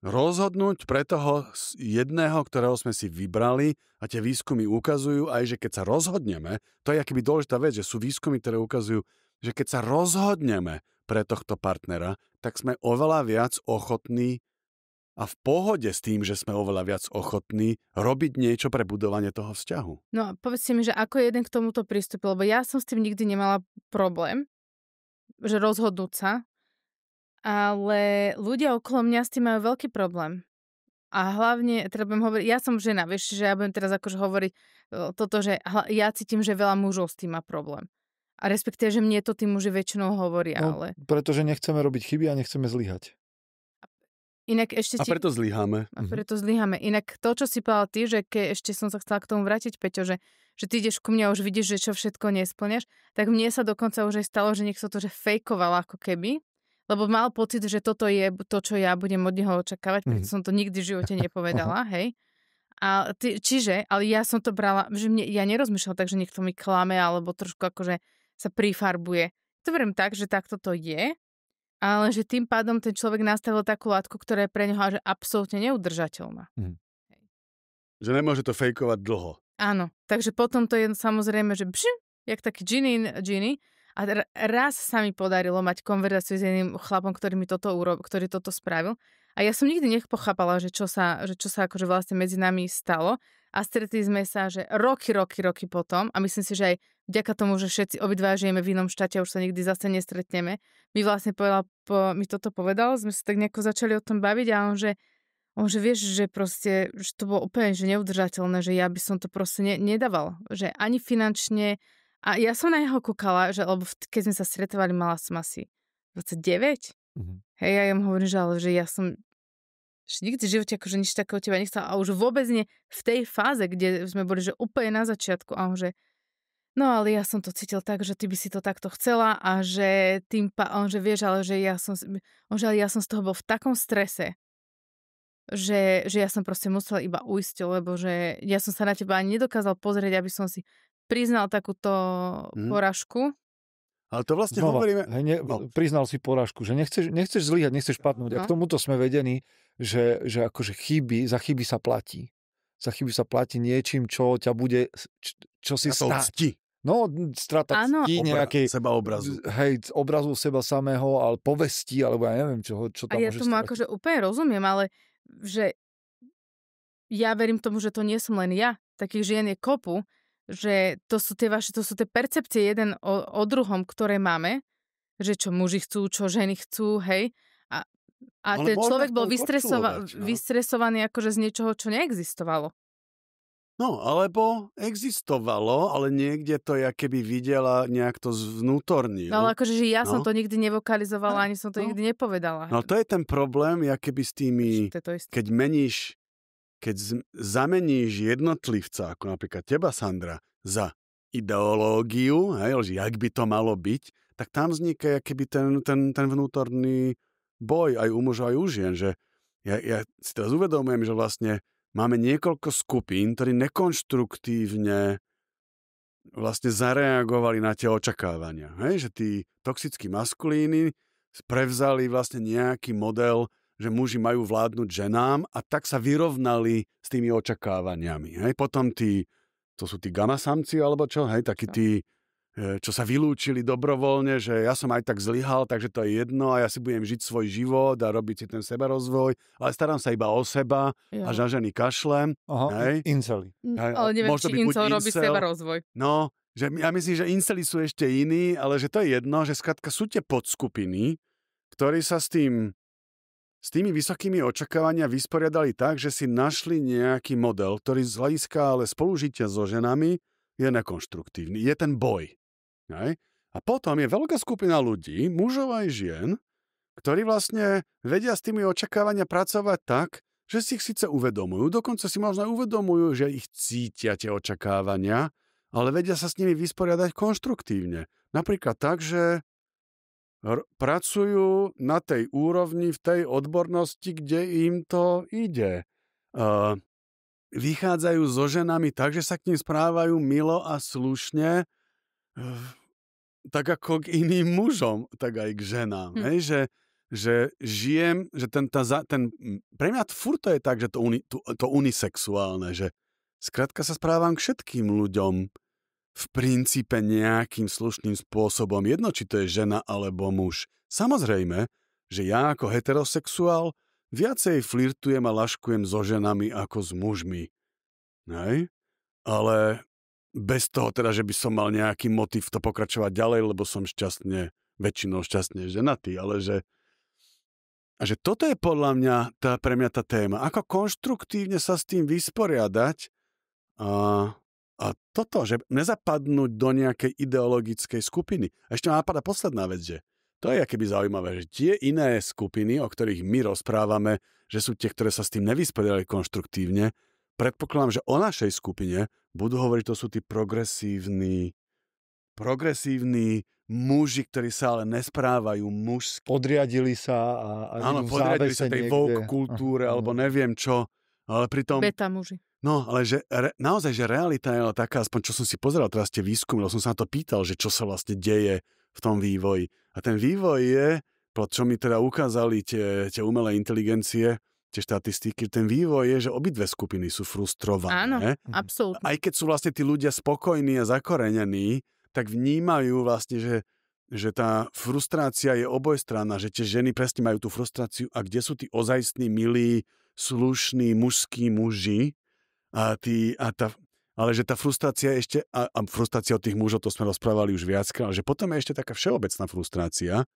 [SPEAKER 2] rozhodnúť pre toho jedného, ktorého sme si vybrali a tie výskumy ukazujú aj, že keď sa rozhodneme, to je akoby dôležitá vec, že sú výskumy, ktoré ukazujú, že keď sa rozhodneme pre tohto partnera, tak sme oveľa viac ochotní a v pohode s tým, že sme oveľa viac ochotní robiť niečo pre budovanie toho vzťahu.
[SPEAKER 1] No povedzte mi, že ako jeden k tomuto pristúpil, lebo ja som s tým nikdy nemala problém, že rozhodnúť sa, ale ľudia okolo mňa s tým majú veľký problém. A hlavne, teda budem hovoriť, ja som žena, vieš, že ja budem teraz akože hovoriť toto, že ja cítim, že veľa mužov s tým má problém. A respektíve, že mne to tí muži väčšinou hovoria, ale...
[SPEAKER 3] Pretože nechceme robiť chyby a nechceme zlyhať.
[SPEAKER 1] Inak ešte
[SPEAKER 2] a preto zlyháme.
[SPEAKER 1] A preto zlyháme. Inak to, čo si povedal ty, že keď ešte som sa chcela k tomu vrátiť, Peťo, že ty ideš ku mne a už vidíš, že čo všetko nesplňaš, tak mne sa dokonca už aj stalo, že niekto to, že fejkoval ako keby, lebo mal pocit, že toto je to, čo ja budem od neho očakávať, preto som to nikdy v živote nepovedala, hej. A ale ja som to brala, že ja nerozmýšľala tak, že niekto mi klame, alebo trošku akože sa prifarbuje. To beriem tak, že takto to je, ale že tým pádom ten človek nastavil takú látku, ktorá je pre neho že absolútne neudržateľná.
[SPEAKER 2] Že nemôže to fejkovať dlho.
[SPEAKER 1] Áno, takže potom to je samozrejme, že jak taký džiny. A raz sa mi podarilo mať konverzáciu s jedným chlapom, ktorý toto spravil. A ja som nikdy nepochápala, že čo sa akože vlastne medzi nami stalo. A stretli sme sa, že roky potom. A myslím si, že aj vďaka tomu, že všetci obidva žijeme v inom štáte, už sa nikdy zase nestretneme. Mi toto povedal, sme sa tak nejako začali o tom baviť a on že vieš, že proste, že to bolo úplne že neudržateľné, že ja by som to proste nedával. Že ani finančne. A ja som na neho kúkala, že lebo keď sme sa stretávali, mala som asi 29. Hej, ja mu hovorím, že ja som nikdy v živote akože nič takého teba nechcela. A už vôbec nie v tej fáze, kde sme boli, že úplne na začiatku. A on že, no ale ja som to cítil tak, že ty by si to takto chcela a že on že vieš, ale že ja som z toho bol v takom strese, že ja som proste musela iba ujsť, lebo že ja som sa na teba ani nedokázal pozrieť, aby som si priznal takúto porážku.
[SPEAKER 2] Ale to vlastne hovoríme...
[SPEAKER 3] Priznal si porážku, že nechceš zlyhať, nechceš padnúť. A k tomuto sme vedení, že akože za chyby sa platí. Za chyby sa platí niečím, čo ťa bude... Čo si stáť. No, strata cti, nejakej...
[SPEAKER 2] Sebaobrazu.
[SPEAKER 3] Hej, obrazu seba samého, ale povesti, alebo ja neviem, čo tam
[SPEAKER 1] a ja
[SPEAKER 3] môže
[SPEAKER 1] tomu
[SPEAKER 3] stratiť.
[SPEAKER 1] akože úplne rozumiem, ale že ja verím tomu, že to nie som len ja. Takých žien je kopu, že to sú tie percepcie jeden o druhom, ktoré máme, že čo muži chcú, čo ženy chcú, hej. A ten človek bol vystresovaný akože z niečoho, čo neexistovalo.
[SPEAKER 2] No, alebo existovalo, ale niekde to keby videla, nejak to zvnútornil.
[SPEAKER 1] No ale akože, že ja som to nikdy nevokalizovala, ani som to nikdy nepovedala.
[SPEAKER 2] No to je ten problém, keby s tými, keď meníš, keď zameníš jednotlivca, ako napríklad teba, Sandra, za ideológiu, že jak by to malo byť, tak tam vzniká keby ten vnútorný boj aj u mužov, aj u žien, že ja si teraz uvedomujem, že vlastne máme niekoľko skupín, ktorí nekonštruktívne vlastne zareagovali na tie očakávania. Hej? Že tí toxickí maskulíny prevzali vlastne nejaký model, že muži majú vládnuť ženám a tak sa vyrovnali s tými očakávaniami. Hej? Potom to sú tí gamasamci alebo čo? Hej? Takí tí, čo sa vylúčili dobrovoľne, že ja som aj tak zlyhal, takže to je jedno a ja si budem žiť svoj život a robiť si ten sebarozvoj, ale starám sa iba o seba a na ženy kašlem.
[SPEAKER 3] Aha, inceli.
[SPEAKER 1] Ale neviem, či incel robí sebarozvoj.
[SPEAKER 2] No, že ja myslím, že inceli sú ešte iní, ale že to je jedno, že skrátka sú tie podskupiny, ktorí sa s tými vysokými očakávania vysporiadali tak, že si našli nejaký model, ktorý z hľadiska ale spolužitia so ženami je nekonštruktívny. Je ten boj. Hej? A potom je veľká skupina ľudí, mužov aj žien, ktorí vlastne vedia s tými očakávania pracovať tak, že si ich síce uvedomujú, dokonca si možno uvedomujú, že ich cítia tie očakávania, ale vedia sa s nimi vysporiadať konštruktívne. Napríklad tak, že pracujú na tej úrovni, v tej odbornosti, kde im to ide. Vychádzajú so ženami tak, že sa k ním správajú milo a slušne, tak ako k iným mužom, tak aj k ženám. Hej? Že žijem, že pre mňa furt to je tak, že to unisexuálne, že skrátka sa správam k všetkým ľuďom v princípe nejakým slušným spôsobom, jedno, či to je žena alebo muž. Samozrejme, že ja ako heterosexuál viacej flirtujem a laškujem so ženami ako s mužmi. Hej? Ale bez toho teda, že by som mal nejaký motiv to pokračovať ďalej, lebo som väčšinou šťastne ženatý, ale že toto je podľa mňa pre mňa tá téma. Ako konštruktívne sa s tým vysporiadať a toto, že nezapadnúť do nejakej ideologickej skupiny. A ešte ma napadá posledná vec, že to je akoby zaujímavé, že tie iné skupiny, o ktorých my rozprávame, že sú tie, ktoré sa s tým nevysporiadali konštruktívne, predpokladám, že o našej skupine budú hovoriť, to sú tí progresívni muži, ktorí sa ale nesprávajú mužsky.
[SPEAKER 3] Podriadili sa a
[SPEAKER 2] áno, podriadili sa tej woke kultúre, alebo neviem čo. Ale pritom...
[SPEAKER 1] Beta muži.
[SPEAKER 2] No, ale že naozaj, že realita je taká, aspoň čo som si pozeral teraz tie výskumy, som sa na to pýtal, že čo sa vlastne deje v tom vývoji. A ten vývoj je, čo mi teda ukázali tie umelé inteligencie, tie štatistiky, ten vývoj je, že obidve skupiny sú frustrované.
[SPEAKER 1] Áno, absolútne.
[SPEAKER 2] Aj keď sú vlastne tí ľudia spokojní a zakorenení, tak vnímajú vlastne, že tá frustrácia je obojstranná, že tie ženy presne majú tú frustráciu a kde sú tí ozajstní, milí, slušní, mužskí muži ale že tá frustrácia ešte, a frustrácia od tých mužov, to sme rozprávali už viackrát, ale že potom je ešte taká všeobecná frustrácia,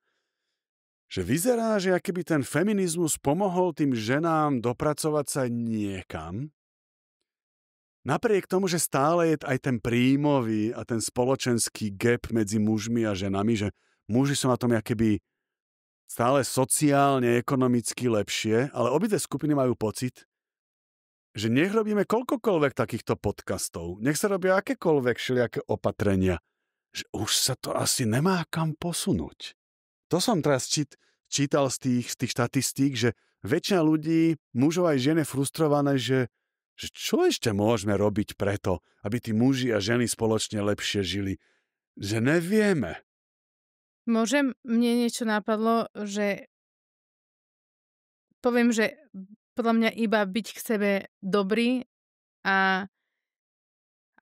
[SPEAKER 2] že vyzerá, že akoby ten feminizmus pomohol tým ženám dopracovať sa niekam, napriek tomu, že stále je aj ten príjmový a ten spoločenský gap medzi mužmi a ženami, že muži sú na tom akoby stále sociálne, ekonomicky lepšie, ale obidve skupiny majú pocit, že nech robíme koľkokoľvek takýchto podcastov, nech sa robia akékoľvek všelijaké opatrenia, že už sa to asi nemá kam posunúť. To som teraz čítal z tých štatistík, že väčšina ľudí, mužov aj žien je frustrované, že čo ešte môžeme robiť preto, aby tí muži a ženy spoločne lepšie žili. Že nevieme.
[SPEAKER 1] Mne niečo napadlo, že poviem, že podľa mňa iba byť k sebe dobrý a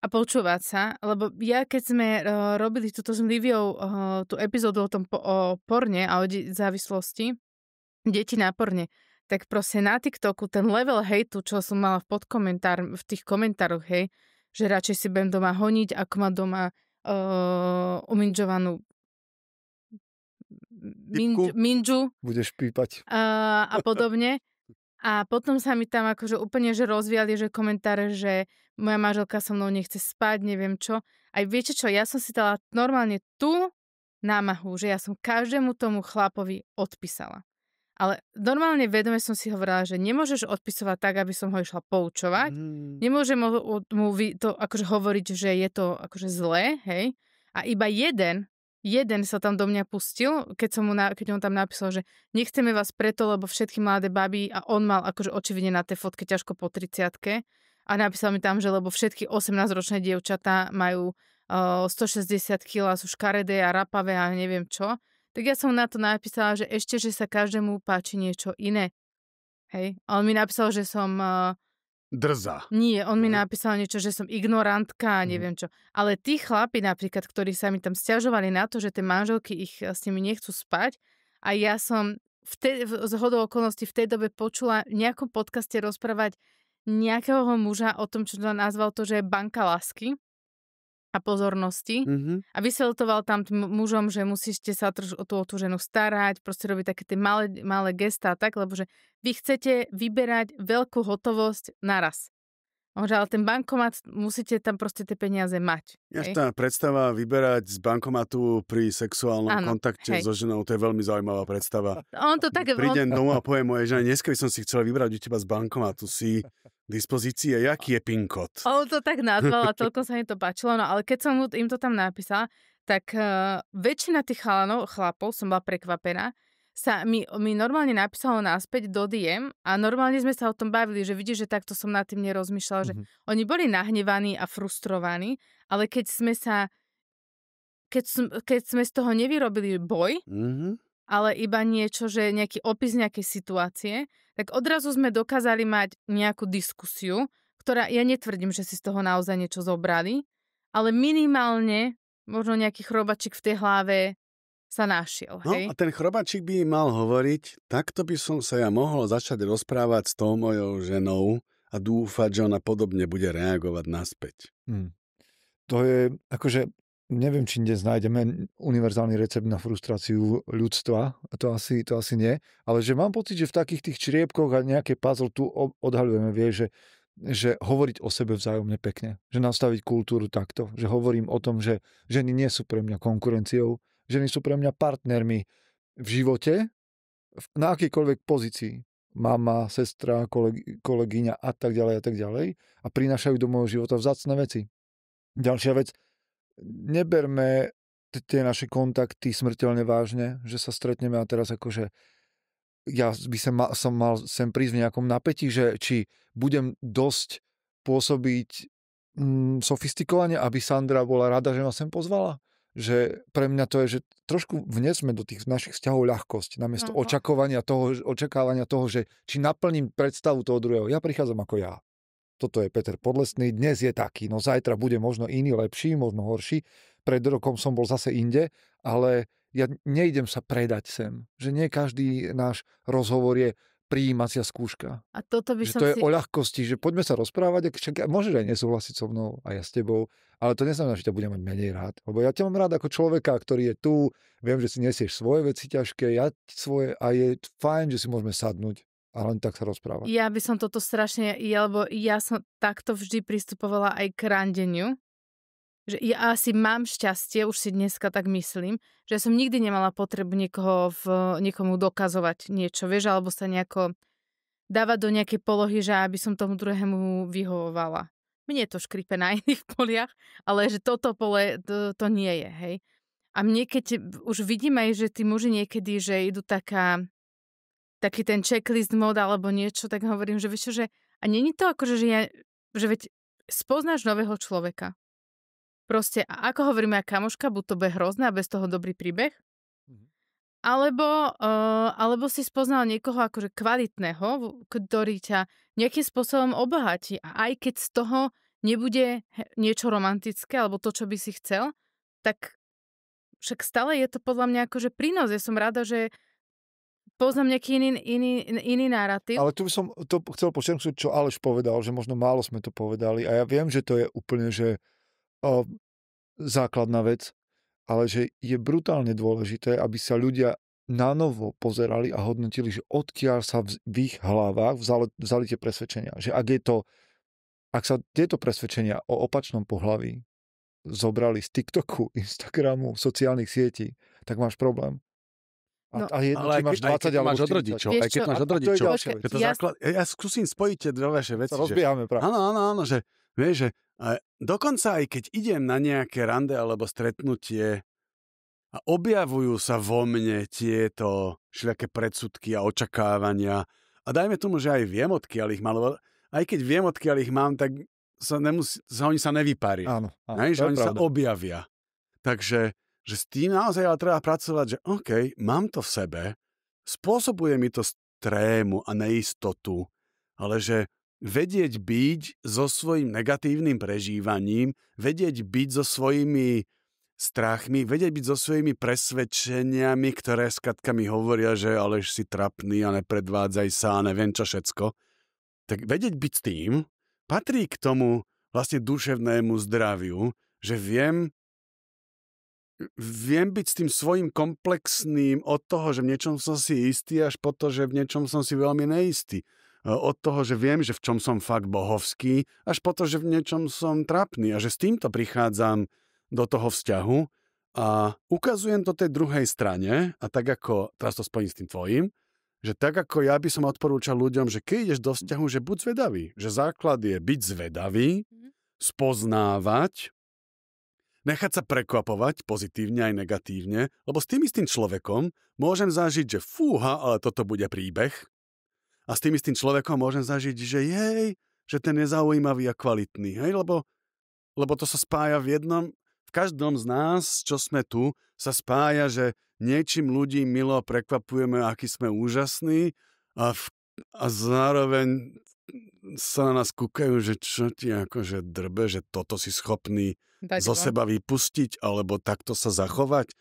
[SPEAKER 1] počúvať sa, lebo ja keď sme robili túto s Liviou tú epizódu o tom o porne a o závislosti, deti na porne, tak proste na TikToku ten level hejtu, čo som mala v tých komentároch, hej, že radšej si budem doma honiť, ako má doma uminžovanú minžu.
[SPEAKER 3] Budeš pípať.
[SPEAKER 1] A podobne. A potom sa mi tam akože úplne že rozviali, že komentáre, že moja manželka so mnou nechce spať, neviem čo. Aj viete čo, ja som si dala normálne tú námahu, že ja som každému tomu chlapovi odpísala. Ale normálne vedome som si hovorila, že nemôžeš odpisovať tak, aby som ho išla poučovať. Nemôžem mu to akože hovoriť, že je to akože zlé, hej. A iba jeden sa tam do mňa pustil, keď on tam napísal, že nechceme vás preto, lebo všetky mladé baby, a on mal akože očividne na tej fotke ťažko po 30-ke, a napísal mi tam, že lebo všetky 18-ročné dievčatá majú 160 kg a sú škaredé a rapavé a neviem čo. Tak ja som na to napísala, že ešte, že sa každému páči niečo iné. Hej. A on mi napísal, že som...
[SPEAKER 2] Drzá.
[SPEAKER 1] Nie, on mi napísal niečo, že som ignorantka a neviem čo. Ale tí chlapi napríklad, ktorí sa mi tam sťažovali na to, že tie manželky ich s nimi nechcú spať, a ja som z hodou okolností v tej dobe počula v nejakom podcaste rozprávať nejakého muža o tom, čo nazval to, že je banka lásky a pozornosti. A vysvetoval tam tým mužom, že musíte sa o tú ženu starať, proste robiť také tie malé gestá tak, lebo že vy chcete vyberať veľkú hotovosť naraz. Ale ten bankomat, musíte tam proste tie peniaze mať.
[SPEAKER 2] Tá predstava vyberať z bankomatu pri sexuálnom kontakte so ženou, to je veľmi zaujímavá predstava.
[SPEAKER 1] On to tak...
[SPEAKER 2] Prídem domov a poviem mojej žene, dneska by som si chcela vybrať u teba z bankomatu, si dispozície, jaký je PIN kód. On to tak
[SPEAKER 1] nazval a celkom sa mi to páčilo, no ale keď som im to tam napísala, tak väčšina tých chlapov, som bola prekvapená, mi normálne napísalo naspäť do DM a normálne sme sa o tom bavili, že vidíš, že takto som nad tým nerozmýšľala, že oni boli nahnevaní a frustrovaní, ale keď sme z toho nevyrobili boj, ale iba niečo, že nejaký opis nejakej situácie, tak odrazu sme dokázali mať nejakú diskusiu, ktorá, ja netvrdím, že si z toho naozaj niečo zobrali, ale minimálne možno nejaký chrobačik v tej hlave sa našiel. Hej?
[SPEAKER 2] No a ten chrobačik by mal hovoriť, takto by som sa ja mohol začať rozprávať s tou mojou ženou a dúfať, že ona podobne bude reagovať naspäť.
[SPEAKER 3] To je, akože, neviem, či dnes nájdeme univerzálny recept na frustráciu ľudstva, to asi nie, ale že mám pocit, že v takých tých čriepkoch a nejaké puzzle tu odhaľujeme, vieš, že hovoriť o sebe vzájomne pekne, že nastaviť kultúru takto, že hovorím o tom, že ženy nie sú pre mňa konkurenciou, ženy sú pre mňa partnermi v živote, na akýkoľvek pozícii. Mama, sestra, kolegyňa a tak ďalej a prinášajú do môjho života vzácne veci. Ďalšia vec, neberme tie naše kontakty smrteľne vážne, že sa stretneme a teraz akože ja by som mal sem prísť v nejakom napätí, že či budem dosť pôsobiť sofistikovane, aby Sandra bola rada, že ma sem pozvala. Že pre mňa to je, že trošku vnesme do tých našich vzťahov ľahkosť, namiesto očakávania toho, že či naplním predstavu toho druhého. Ja prichádzam ako ja. Toto je Peter Podlesný, dnes je taký, no zajtra bude možno iný, lepší, možno horší. Pred rokom som bol zase inde, ale ja nejdem sa predať sem. Že nie každý náš rozhovor je prijímacia skúška.
[SPEAKER 1] A toto by som
[SPEAKER 3] to je o ľahkosti, že poďme sa rozprávať, môžeš aj nesúhlasiť so mnou a ja s tebou, ale to neznamená, že ťa budem mať menej rád. Lebo ja ťa mám rád ako človeka, ktorý je tu, viem, že si nesieš svoje veci ťažké, ja svoje, a je fajn, že si môžeme sadnúť a len tak sa rozprávať.
[SPEAKER 1] Ja by som toto strašne, lebo ja som takto vždy pristupovala aj k randeniu, že ja asi mám šťastie, už si dneska tak myslím, že som nikdy nemala potrebu niekomu dokazovať niečo, vieš, alebo sa nejako dávať do nejakej polohy, že aby som tomu druhému vyhovovala. Mne to škripe na iných poliach, ale že toto pole, to nie je, hej. A mne keď už vidím aj, že tí muži niekedy, že idú taký ten checklist mod alebo niečo, tak hovorím, že vieš čo, že a není to akože, že veď spoznáš nového človeka. Proste, ako hovorím ja kamoška, buď to bude hrozné a bez toho dobrý príbeh, alebo si spoznal niekoho akože kvalitného, ktorý ťa nejakým spôsobom obohatí. A aj keď z toho nebude niečo romantické, alebo to, čo by si chcel, tak však stále je to podľa mňa akože prínos. Ja som rada, že poznám nejaký iný narratív.
[SPEAKER 3] Ale tu by som to chcel počerknúť, čo Aleš povedal, že možno málo sme to povedali. A ja viem, že to je úplne, že základná vec, ale že je brutálne dôležité, aby sa ľudia nanovo pozerali a hodnotili, že odkiaľ sa v ich hlavách vzali tie presvedčenia. Že ak ak sa tieto presvedčenia o opačnom pohlaví zobrali z TikToku, Instagramu, sociálnych sietí, tak máš problém. A jedno, či máš 20 alebo 40.
[SPEAKER 2] Aj keď máš od rodičov. Ja skúsim spojiť tie dve vaše veci.
[SPEAKER 3] Rozbiehame práve.
[SPEAKER 2] Áno, že vieš, že dokonca aj keď idem na nejaké rande alebo stretnutie a objavujú sa vo mne tieto všelijaké predsudky a očakávania a dajme tomu, že aj viem, odkiaľ ich mám, aj keď viem, odkiaľ ich mám, tak oni sa nevyparia.
[SPEAKER 3] Áno,
[SPEAKER 2] že oni sa objavia. Takže že s tým naozaj ale treba pracovať, že OK, mám to v sebe, spôsobuje mi to trému a neistotu, ale že vedieť byť so svojím negatívnym prežívaním, vedieť byť so svojimi strachmi, vedieť byť so svojimi presvedčeniami, ktoré skladka mi hovoria, že alež si trapný a nepredvádzaj sa a neviem čo všetko, tak vedieť byť s tým patrí k tomu vlastne duševnému zdraviu, že viem byť s tým svojím komplexným od toho, že v niečom som si istý, až po to, že v niečom som si veľmi neistý. Od toho, že viem, že v čom som fakt bohovský, až po to, že v niečom som trapný a že s týmto prichádzam do toho vzťahu a ukazujem to tej druhej strane a tak ako, teraz to spojím s tým tvojím, že tak ako ja by som odporúčal ľuďom, že keď ideš do vzťahu, že buď zvedavý, že základ je byť zvedavý, spoznávať, nechať sa prekvapovať pozitívne aj negatívne, lebo s tým istým človekom môžem zažiť, že fúha, ale toto bude príbeh. A s tým istým človekom môžem zažiť, že že ten je zaujímavý a kvalitný. Lebo to sa spája v každom z nás, čo sme tu, sa spája, že niečím ľudí milo prekvapujeme, aký sme úžasní a zároveň sa na nás kúkajú, že čo ti akože drbe, že toto si schopný zo seba vypustiť, alebo takto sa zachovať.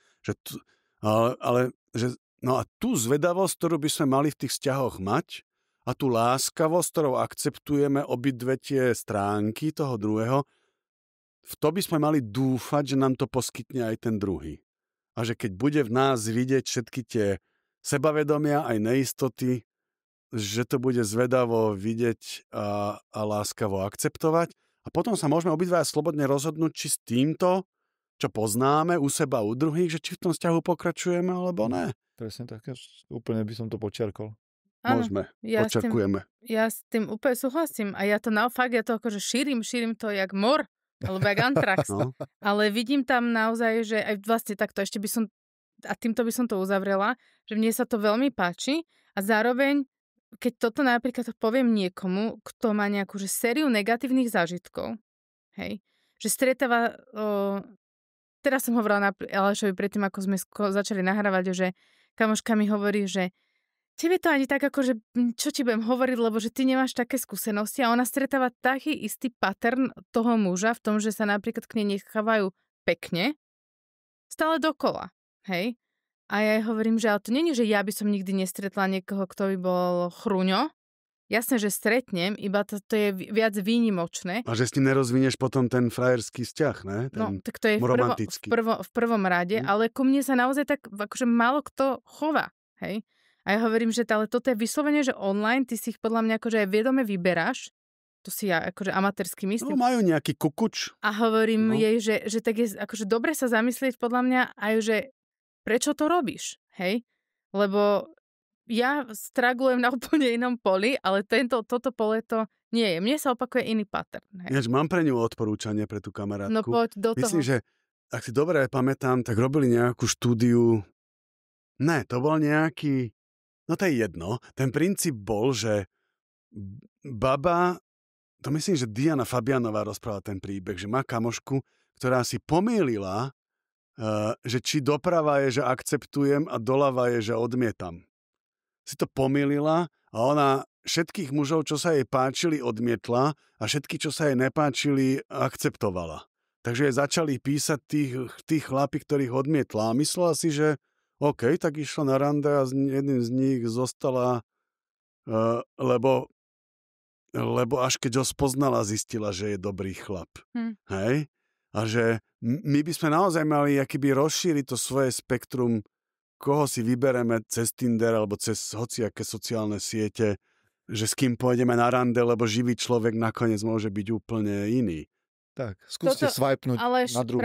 [SPEAKER 2] No a tú zvedavosť, ktorú by sme mali v tých vzťahoch mať, a tú láskavosť, ktorou akceptujeme obidve tie stránky toho druhého, v to by sme mali dúfať, že nám to poskytne aj ten druhý. A že keď bude v nás vidieť všetky tie sebavedomia, aj neistoty, že to bude zvedavo vidieť a láskavo akceptovať. A potom sa môžeme obidvaja slobodne rozhodnúť, či s týmto, čo poznáme u seba, u druhých, že či v tom vzťahu pokračujeme, alebo ne.
[SPEAKER 3] Presne tak, úplne by som to počiarkol.
[SPEAKER 2] Môžeme, počakujeme.
[SPEAKER 1] Ja s tým úplne súhlasím a ja to naopak, ja to akože šírim to jak mor, alebo jak antrax. No. Ale vidím tam naozaj, že aj vlastne takto ešte by som, a týmto by som to uzavrela, že mne sa to veľmi páči a zároveň keď toto napríklad poviem niekomu, kto má nejakú že sériu negatívnych zážitkov, hej, že stretáva, teraz som hovorila na Alešovi predtým, ako sme začali nahrávať, že kamoška mi hovorí, že tebe to ani tak ako, že čo ti budem hovoriť, lebo že ty nemáš také skúsenosti a ona stretáva taký istý pattern toho muža v tom, že sa napríklad k nej nechávajú pekne, stále dokola, hej. A ja hovorím, že ale to nie je, že ja by som nikdy nestretla niekoho, kto by bol chrúňo. Jasné, že stretnem, iba to je viac výnimočné.
[SPEAKER 2] A že s ním nerozvinieš potom ten frajerský vzťah, ne? Ten
[SPEAKER 1] no, tak to je v prvom rade, ale ku mne sa naozaj tak akože málo kto chová, hej. A ja hovorím, že ale toto je vyslovene, že online, ty si ich podľa mňa akože aj vedome vyberáš. To si ja akože amatérsky myslím.
[SPEAKER 2] No majú nejaký kukuč.
[SPEAKER 1] A hovorím jej, že tak je akože dobre sa zamyslieť podľa mňa aj, že prečo to robíš, hej? Lebo ja stragulujem na úplne inom poli, ale toto pole to nie je. Mne sa opakuje iný pattern.
[SPEAKER 2] Hej. Mám pre ňu odporúčanie pre tú kamarátku.
[SPEAKER 1] No poď do toho.
[SPEAKER 2] Myslím, že ak si dobre pamätám, tak robili nejakú štúdiu. Ne, to bol nejaký. No to je jedno. Ten princíp bol, že baba, to myslím, že Diana Fabianová rozprávala ten príbeh, že má kamošku, ktorá si pomýlila, že či doprava je, že akceptujem a doľava je, že odmietam. Si to pomýlila a ona všetkých mužov, čo sa jej páčili, odmietla a všetky, čo sa jej nepáčili, akceptovala. Takže jej začali písať tých chlapí, ktorých odmietla a myslela si, že OK, tak išla na rande a jedným z nich zostala, lebo až keď ho spoznala, zistila, že je dobrý chlap. Hej? A že my by sme naozaj mali akýby rozšíriť to svoje spektrum, koho si vybereme cez Tinder alebo cez hociaké sociálne siete, že s kým pôjdeme na rande, lebo živý človek nakoniec môže byť úplne iný.
[SPEAKER 3] Tak, skúste swipenúť na druhú.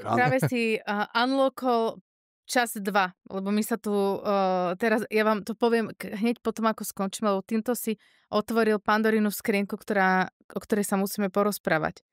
[SPEAKER 1] Práve si unlockol čas 2, lebo my sa tu teraz, ja vám to poviem hneď potom, ako skončíme, lebo týmto si otvoril Pandorínu skrienku, o ktorej sa musíme porozprávať.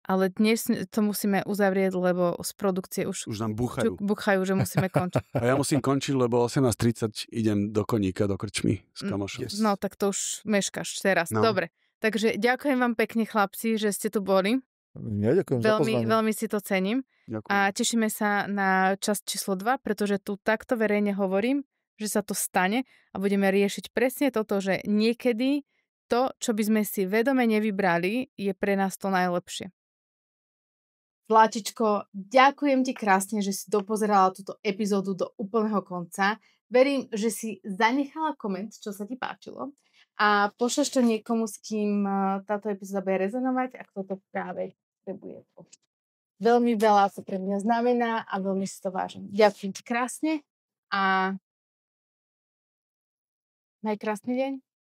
[SPEAKER 1] Ale dnes to musíme uzavrieť, lebo z produkcie už
[SPEAKER 2] nám búchajú,
[SPEAKER 1] že musíme končiť.
[SPEAKER 2] A ja musím končiť, lebo 18:30 idem do Koníka, do krčmy s kamošom.
[SPEAKER 1] Yes. No, tak to už meškáš teraz. No. Dobre, takže ďakujem vám pekne, chlapci, že ste tu boli.
[SPEAKER 3] Ja ďakujem za pozvanie.
[SPEAKER 1] Veľmi si to cením.
[SPEAKER 2] Ďakujem.
[SPEAKER 1] A tešíme sa na časť číslo 2, pretože tu takto verejne hovorím, že sa to stane a budeme riešiť presne toto, že niekedy to, čo by sme si vedome nevybrali, je pre nás to najlepšie. Zlátičko, ďakujem ti krásne, že si dopozerala túto epizódu do úplného konca. Verím, že si zanechala koment, čo sa ti páčilo a pošleš to niekomu, s kým táto epizóda bude rezonovať a kto to práve potrebuje. Veľmi veľa to pre mňa znamená a veľmi si to vážim. Ďakujem ti krásne a maj krásny deň.